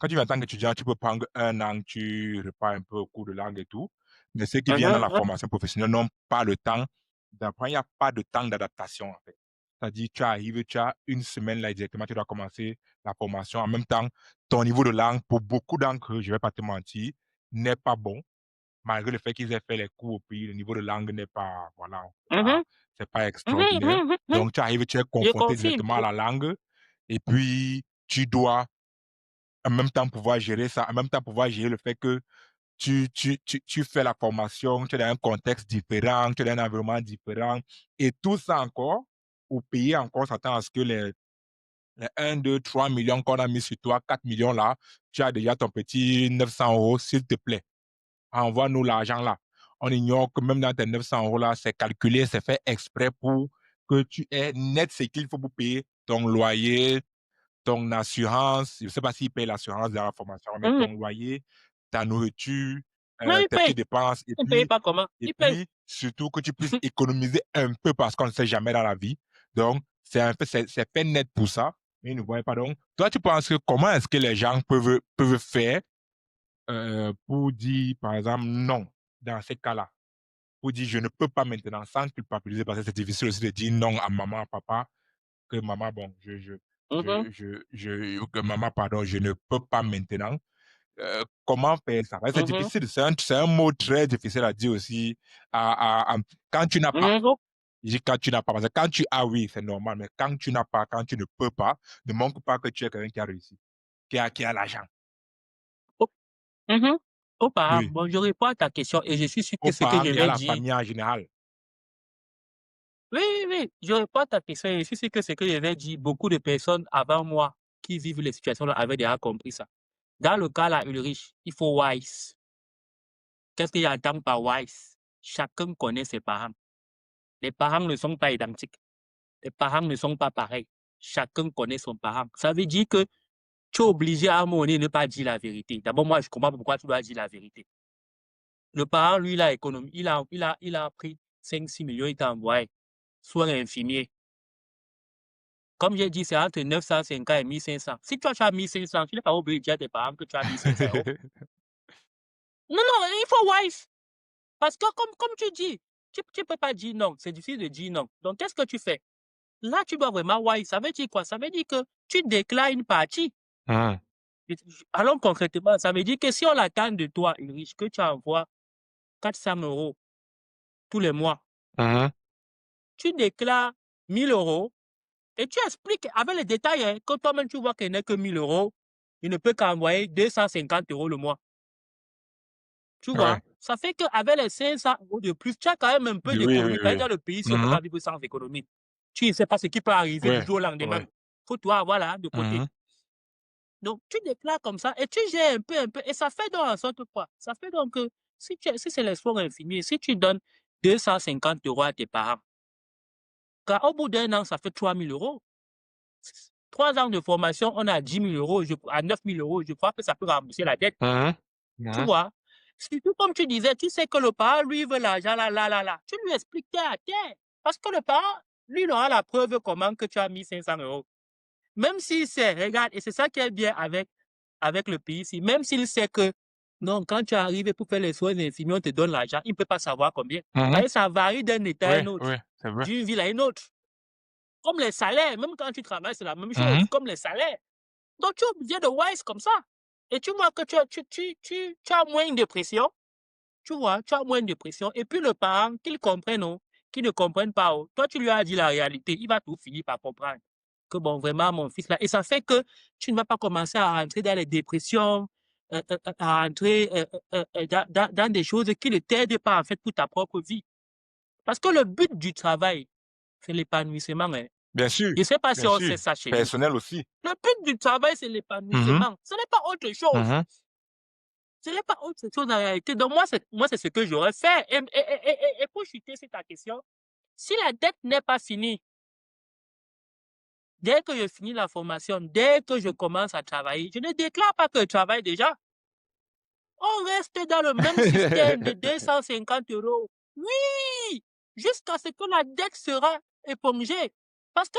en tant qu'étudiant, tu peux prendre 1 an, tu repars un peu au cours de langue et tout. Mais ceux qui viennent dans la formation professionnelle n'ont pas le temps d'apprendre. Il n'y a pas de temps d'adaptation, en fait. C'est-à-dire, tu arrives, tu as 1 semaine là directement, tu dois commencer la formation. En même temps, ton niveau de langue, pour beaucoup d'entre eux, je ne vais pas te mentir, n'est pas bon. Malgré le fait qu'ils aient fait les cours au pays, le niveau de langue n'est pas, voilà, c'est pas extraordinaire. Donc, tu arrives, tu es confronté directement à la langue et puis tu dois en même temps pouvoir gérer ça, en même temps pouvoir gérer le fait que tu fais la formation, tu es dans un contexte différent, tu es dans un environnement différent et tout ça encore, au pays encore s'attend à ce que les 1, 2, 3 millions qu'on a mis sur toi, 4 millions là, tu as déjà ton petit 900 euros, s'il te plaît. Envoie-nous l'argent là. On ignore que même dans tes 900 euros là, c'est calculé, c'est fait exprès pour que tu aies net ce qu'il faut pour payer ton loyer, ton assurance. Je ne sais pas s'ils payent l'assurance dans la formation, mais ton loyer, ta nourriture, Non, il tes paye. petites dépenses. Et Il ne paye pas comment? et Il paye. puis, surtout que tu puisses économiser un peu parce qu'on ne sait jamais dans la vie. Donc, c'est fait net pour ça. Mais ils ne voient pas. Donc, toi, tu penses que comment est-ce que les gens peuvent faire pour dire, par exemple, non, dans ces cas-là, pour dire je ne peux pas maintenant, sans culpabiliser, parce que c'est difficile aussi de dire non à maman, à papa, que maman, bon, Mhm, que maman, pardon, je ne peux pas maintenant. Comment faire ça? C'est mhm, difficile, c'est un mot très difficile à dire aussi. Quand tu n'as pas, mhm. je dis quand tu n'as pas, parce que quand tu as, oui, c'est normal, mais quand tu n'as pas, quand tu ne peux pas, ne montre pas que tu es quelqu'un qui a réussi, qui a l'argent. Oh, mhm. Auparavant, Oui, bon, je réponds à ta question et je suis sûr que aux ce que parents je et à vais la dire, famille en général. oui, oui, oui, je réponds à ta question et je suis sûr que ce que je vais dire, beaucoup de personnes avant moi qui vivent les situations-là avaient déjà compris ça. Dans le cas là, Ulrich, il faut wise. Qu'est-ce que j'entends par wise? Chacun connaît ses parents. Les parents ne sont pas identiques. Les parents ne sont pas pareils. Chacun connaît son parent. Ça veut dire que tu es obligé à un moment donné de ne pas dire la vérité. D'abord, moi, je comprends pas pourquoi tu dois dire la vérité. Le parent, lui, il a pris 5-6 millions, il t'a envoyé. Sois infirmier. Comme j'ai dit, c'est entre 950 et 1500. Si toi, tu as 1500, tu n'es pas obligé de dire à tes parents que tu as 1500 euros. Non, non, il faut wise. Parce que comme tu dis, tu ne peux pas dire non. C'est difficile de dire non. Donc, qu'est-ce que tu fais? Là, tu dois vraiment wise. Ça veut dire quoi? Ça veut dire que tu déclares une partie. Mhm, Alors concrètement, ça veut dire que si on attend de toi, Ulrich, que tu envoies 400 euros tous les mois, mhm. tu déclares 1000 euros et tu expliques avec les détails hein, que toi-même tu vois qu'il n'est que 1000 euros, il ne peut qu'envoyer 250 euros le mois. Tu vois? Ouais. Ça fait qu'avec les 500 euros de plus, tu as quand même un peu Oui, oui, d'économie. Par oui. exemple, le pays, si on ne peut Mhm, pas vivre sans économie, tu ne sais pas ce qui peut arriver du ouais, jour au lendemain. ouais. Il faut toi avoir là de côté. Mhm, Donc, tu déclares comme ça et tu gères un peu. Et ça fait donc en sorte quoi? Ça fait donc que si c'est l'espoir infini, si tu donnes 250 euros à tes parents, car au bout d'un an, ça fait 3000 euros. 3 ans de formation, on a 10 000 euros, à 9 000 euros, je crois que ça peut rembourser la dette. mhm, Tu mhm. vois? Surtout comme tu disais, tu sais que le parent, lui, veut l'argent là. Tu lui expliques terre à terre. Parce que le parent, lui, il aura la preuve comment que tu as mis 500 euros. Même s'il sait, regarde, et c'est ça qui est bien avec le pays ici, même s'il sait que, non, quand tu arrives pour faire les soins infirmiers, on te donne l'argent, il ne peut pas savoir combien. Mhm. Ça varie d'un état à Oui, un autre, oui, c'est vrai. d'une ville à une autre. Comme les salaires, même quand tu travailles, c'est la même chose, Mhm, comme les salaires. Donc, tu es obligé de wise comme ça. Et tu vois que tu as moins de pression. Tu vois, tu as moins de pression. Et puis le parent, qu'il comprenne, oh, qu'il ne comprenne pas, oh, toi, tu lui as dit la réalité, il va tout finir par comprendre. Que bon, vraiment, mon fils là. Et ça fait que tu ne vas pas commencer à rentrer dans les dépressions, à rentrer dans des choses qui ne t'aident pas, en fait, pour ta propre vie. Parce que le but du travail, c'est l'épanouissement. Hein. bien sûr, Je ne sais pas si bien on sûr. sait ça chez nous. Personnel aussi. Le but du travail, c'est Mhm, l'épanouissement. Ce n'est pas autre chose. mhm. Ce n'est pas autre chose en réalité. Donc, moi, c'est ce que j'aurais fait. Et pour chuter sur ta question, si la dette n'est pas finie, dès que je finis la formation, dès que je commence à travailler, je ne déclare pas que je travaille déjà. On reste dans le même système de 250 euros. Oui, jusqu'à ce que la dette sera épongée. Parce que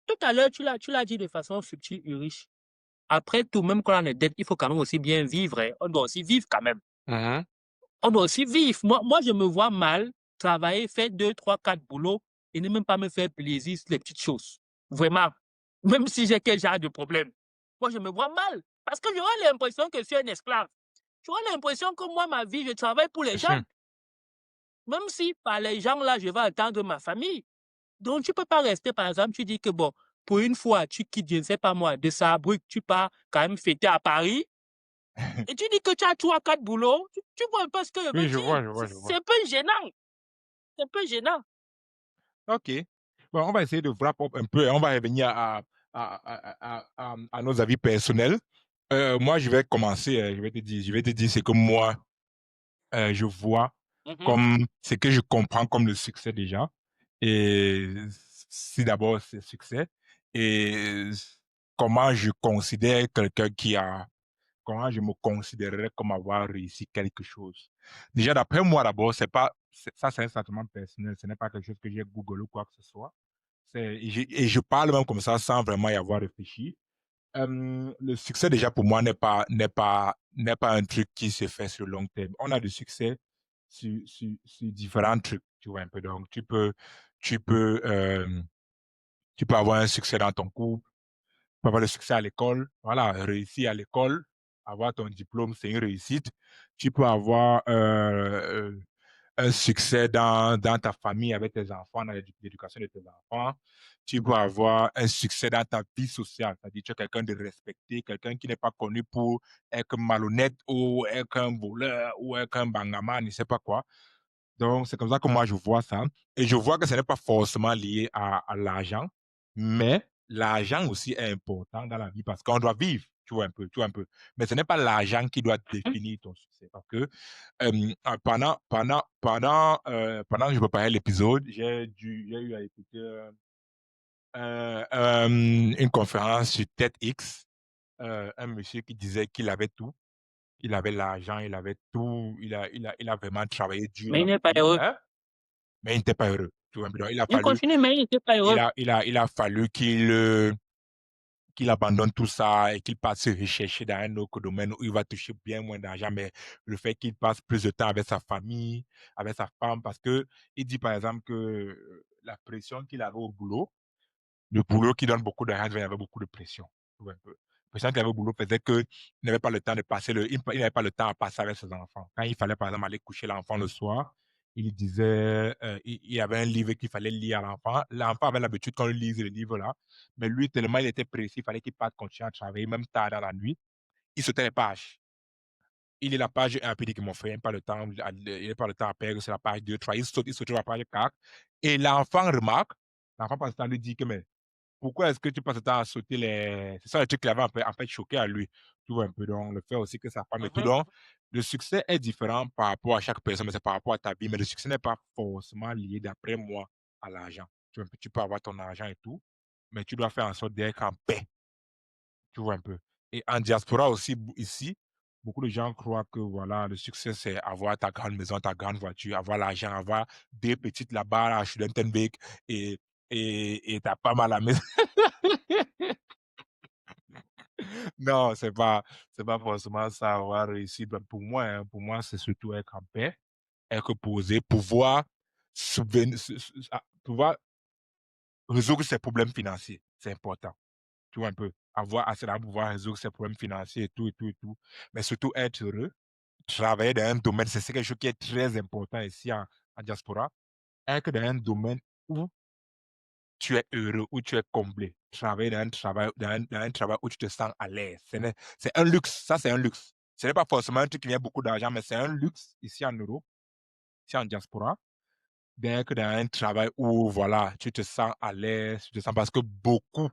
tout à l'heure, tu l'as dit de façon subtile et riche. Après tout, même quand on est dette, il faut quand même aussi bien vivre. Hein. On doit aussi vivre quand même. Mhm. On doit aussi vivre. Moi, je me vois mal travailler, faire 2, 3, 4 boulots et ne même pas me faire plaisir sur les petites choses. Vraiment. Même si j'ai quel genre de problème. Moi, je me vois mal. Parce que j'aurais l'impression que je suis un esclave. J'aurais l'impression que moi, ma vie, je travaille pour les Bien gens. sûr. Même si par les gens là, je vais attendre ma famille. Donc, tu ne peux pas rester, par exemple, tu dis que bon, pour une fois, tu quittes, je ne sais pas moi, de Saarbrück, tu pars quand même fêter à Paris. Et tu dis que tu as 3, 4 boulots. Tu vois un peu ce que je veux Oui, je vois, dire. je vois, je C'est vois. un peu gênant. C'est un peu gênant. OK. Bon, on va essayer de wrap up un peu et on va revenir à nos avis personnels. Moi, je vais commencer, je vais te dire ce que moi, je vois Mhm. comme ce que je comprends comme le succès déjà. Et si d'abord c'est succès et comment je considère quelqu'un qui a, comment je me considérerais comme avoir réussi quelque chose. Déjà, d'après moi, d'abord, ça, c'est un sentiment personnel, ce n'est pas quelque chose que j'ai googlé ou quoi que ce soit. Et je parle même comme ça sans vraiment y avoir réfléchi. Le succès, déjà, pour moi, n'est pas un truc qui se fait sur le long terme. On a du succès sur différents trucs, tu vois un peu. Donc, tu peux, tu peux avoir un succès dans ton couple, tu peux avoir le succès à l'école, voilà, réussir à l'école, avoir ton diplôme, c'est une réussite. Tu peux avoir un succès dans ta famille avec tes enfants, dans l'éducation de tes enfants. Tu peux avoir un succès dans ta vie sociale, c'est-à-dire tu es quelqu'un de respecté, quelqu'un qui n'est pas connu pour être malhonnête ou être un voleur ou être un bangaman, je ne sais pas quoi. Donc, c'est comme ça que moi, je vois ça. Et je vois que ce n'est pas forcément lié à l'argent, mais l'argent aussi est important dans la vie parce qu'on doit vivre, tu vois un peu. Mais ce n'est pas l'argent qui doit définir ton succès. Parce que pendant que je préparais l'épisode, j'ai eu à écouter une conférence sur TEDx, un monsieur qui disait qu'il avait tout. Il avait l'argent, il avait tout, il a vraiment travaillé dur Mais il dans n'est sa pas vie, heureux. hein, mais il n'était pas heureux. Tu vois, donc Il continue, mais il n'était pas heureux. il a fallu qu'il abandonne tout ça et qu'il passe se rechercher dans un autre domaine où il va toucher bien moins d'argent, mais le fait qu'il passe plus de temps avec sa famille, avec sa femme, parce que il dit par exemple que la pression qu'il avait au boulot, le boulot qui donne beaucoup d'argent, il y avait beaucoup de pression. Tu vois un peu. La pression qu'il avait au boulot faisait qu'il n'avait pas le temps de passer il n'avait pas le temps à passer avec ses enfants. Quand il fallait par exemple aller coucher l'enfant le soir, il disait, il y avait un livre qu'il fallait lire à l'enfant. L'enfant avait l'habitude qu'on lui lise le livre là, mais lui, tellement il était précis, il fallait qu'il parte continuer à travailler, même tard dans la nuit. Il sautait les pages. Il lit la page 1, puis il dit que mon frère, il n'a pas le temps, il n'a pas le temps à perdre, c'est la page 2, 3, il saute sur la page 4. Et l'enfant remarque, l'enfant passe le temps lui dit que, mais pourquoi est-ce que tu passes le temps à sauter les... C'est ça le truc qui l'avait en fait choqué à lui. Tu vois un peu, donc le fait aussi que sa femme et tout. Donc, le succès est différent par rapport à chaque personne, mais c'est par rapport à ta vie. Mais le succès n'est pas forcément lié, d'après moi, à l'argent. Tu vois un peu, tu peux avoir ton argent et tout, mais tu dois faire en sorte d'être en paix. Tu vois un peu. Et en diaspora aussi, ici, beaucoup de gens croient que voilà, le succès, c'est avoir ta grande maison, ta grande voiture, avoir l'argent, avoir des petites là-bas à Studentenbeek et t'as pas mal à la maison. Non, c'est pas forcément ça, avoir réussi. Ben, pour moi, c'est surtout être en paix, être posé, pouvoir, pouvoir résoudre ses problèmes financiers. C'est important. Tu vois un peu, avoir assez d'argent pour pouvoir résoudre ses problèmes financiers et tout, et tout, et tout. Mais surtout être heureux, travailler dans un domaine, c'est quelque chose qui est très important ici en diaspora. Être dans un domaine où tu es heureux, où tu es comblé. Travailler dans un travail, dans un travail où tu te sens à l'aise. C'est un luxe, ça c'est un luxe. Ce n'est pas forcément un truc qui vient beaucoup d'argent, mais c'est un luxe ici en Europe, ici en diaspora, d'être dans un travail où voilà, tu te sens à l'aise, tu te sens parce que beaucoup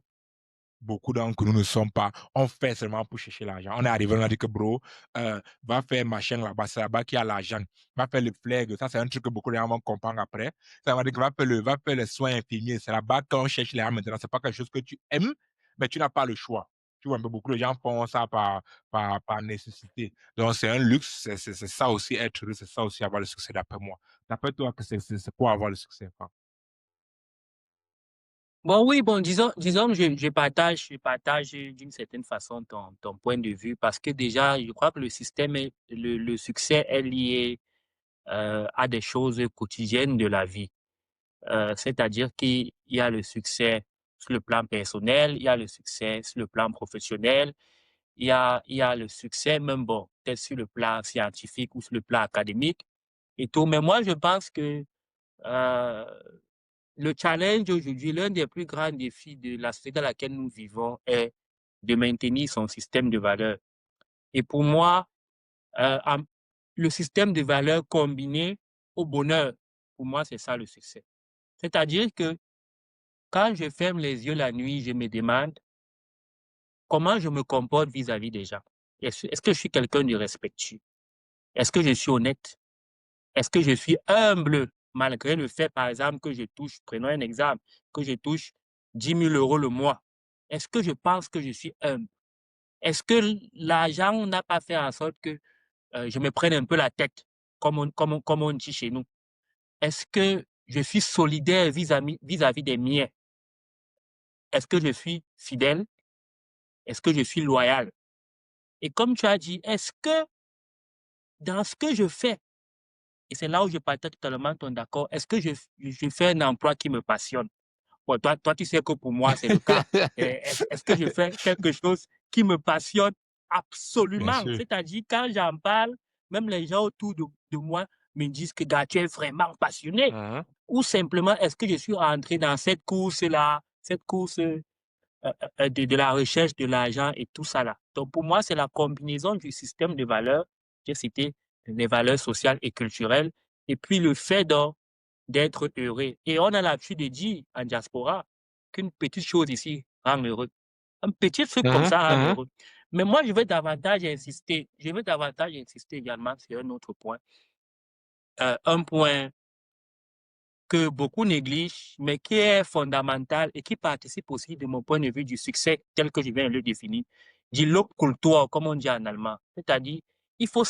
d'entre nous ne sommes pas, on fait seulement pour chercher l'argent. On est arrivé, on a dit que bro, va faire machin là-bas, c'est là-bas qu'il y a l'argent. Va faire le flag, ça c'est un truc que beaucoup de gens vont comprendre après. Ça va dire que va faire les soins infirmiers, c'est là-bas qu'on cherche l'argent maintenant. C'est pas quelque chose que tu aimes, mais tu n'as pas le choix. Tu vois, un peu beaucoup de gens font ça par nécessité. Donc c'est un luxe, c'est ça aussi être heureux, c'est ça aussi avoir le succès d'après moi. D'après toi, que c'est quoi avoir le succès? Quoi? Bon, oui, bon, disons que je partage d'une certaine façon ton point de vue parce que déjà, je crois que le succès est lié à des choses quotidiennes de la vie. C'est-à-dire qu'il y a le succès sur le plan personnel, il y a le succès sur le plan professionnel, il y a le succès même, bon, peut-être sur le plan scientifique ou sur le plan académique et tout. Mais moi, je pense que euh, le challenge aujourd'hui, l'un des plus grands défis de la société dans laquelle nous vivons est de maintenir son système de valeurs. Et pour moi, le système de valeurs combiné au bonheur, pour moi, c'est ça le succès. C'est-à-dire que quand je ferme les yeux la nuit, je me demande comment je me comporte vis-à-vis des gens. Est-ce que je suis quelqu'un de respectueux? Est-ce que je suis honnête? Est-ce que je suis humble malgré le fait, par exemple, que je touche, prenons un exemple, que je touche 10 000 euros le mois? Est-ce que je pense que je suis humble? Est-ce que l'argent n'a pas fait en sorte que je me prenne un peu la tête, comme on dit chez nous? Est-ce que je suis solidaire vis-à-vis des miens? Est-ce que je suis fidèle? Est-ce que je suis loyal? Et comme tu as dit, est-ce que dans ce que je fais, Et c'est là où je partage totalement ton d'accord. Est-ce que je fais un emploi qui me passionne? Bon, toi, tu sais que pour moi, c'est le cas. Est-ce que je fais quelque chose qui me passionne? Bien Absolument. sûr. C'est-à-dire, quand j'en parle, même les gens autour de moi me disent que gars, tu es vraiment passionné. Ou simplement, est-ce que je suis entré dans cette course-là, cette course de la recherche de l'argent et tout ça là. Donc, pour moi, c'est la combinaison du système de valeurs, j'ai cité les valeurs sociales et culturelles, et puis le fait d'être heureux. Et on a l'habitude de dire en diaspora qu'une petite chose ici rend heureux. Un petit truc comme ça rend heureux. Mais moi, je vais davantage insister également sur un autre point. Un point que beaucoup négligent, mais qui est fondamental et qui participe aussi, de mon point de vue, du succès tel que je viens de le définir, du Lobkultur, comme on dit en allemand. C'est-à-dire, il faut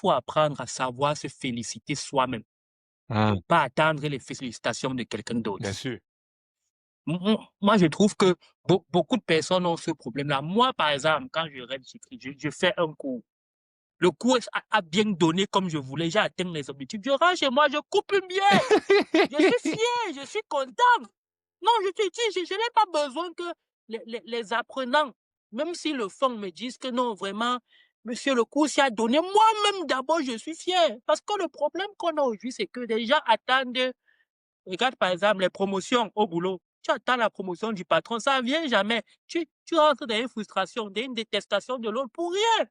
apprendre à savoir se féliciter soi-même, pas attendre les félicitations de quelqu'un d'autre. Bien sûr. Moi, je trouve que beaucoup de personnes ont ce problème-là. Moi, par exemple, quand je rêve, je fais un cours. Le cours a bien donné comme je voulais. J'ai atteint les objectifs. Je rentre chez moi, je coupe une bière. Je suis fier, je suis content. Non, je te dis, je n'ai pas besoin que les apprenants, même s'ils le font, me disent que non, vraiment, monsieur, le cours s'y a donné. Moi-même, d'abord, je suis fier. Parce que le problème qu'on a aujourd'hui, c'est que les gens attendent. Regarde, par exemple, les promotions au boulot. Tu attends la promotion du patron, ça ne vient jamais. Tu rentres dans une frustration, dans une détestation de l'autre pour rien.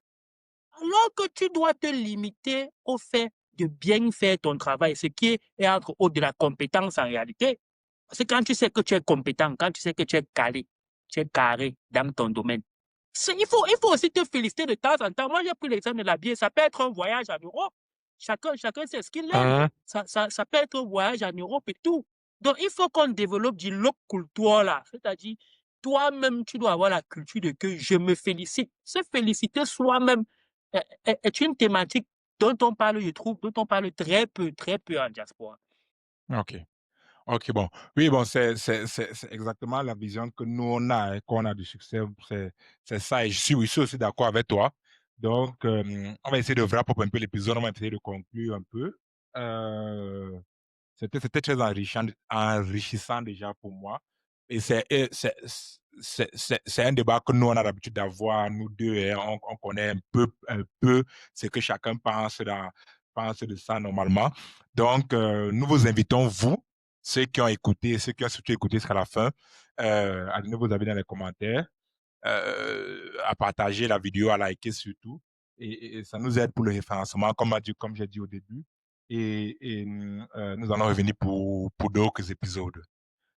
Alors que tu dois te limiter au fait de bien faire ton travail, ce qui est entre autres de la compétence en réalité. Parce que quand tu sais que tu es compétent, quand tu sais que tu es calé, tu es carré dans ton domaine, il faut aussi te féliciter de temps en temps. Moi, j'ai pris l'exemple de la bière. Ça peut être un voyage en Europe. Chacun sait ce qu'il aime. Ça peut être un voyage en Europe et tout. Donc, il faut qu'on développe du look culture là. C'est-à-dire, toi-même, tu dois avoir la culture de que je me félicite. Se féliciter soi-même est une thématique dont on parle, je trouve, dont on parle très peu en diaspora. OK. OK, bon. Oui, bon, c'est exactement la vision que nous, on a, qu'on a du succès. C'est ça. Et je suis aussi d'accord avec toi. Donc, on va essayer de wrap up un peu l'épisode. On va essayer de conclure un peu. C'était très enrichissant déjà pour moi. Et c'est un débat que nous, on a l'habitude d'avoir, nous deux, et on connaît un peu ce que chacun pense de ça normalement. Donc, nous vous invitons, vous, ceux qui ont écouté, ceux qui ont surtout écouté jusqu'à la fin, à donner vos avis dans les commentaires, à partager la vidéo, à liker surtout. Et ça nous aide pour le référencement, comme j'ai dit au début. Et nous allons revenir pour d'autres épisodes.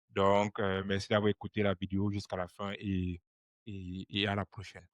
Donc, merci d'avoir écouté la vidéo jusqu'à la fin et à la prochaine.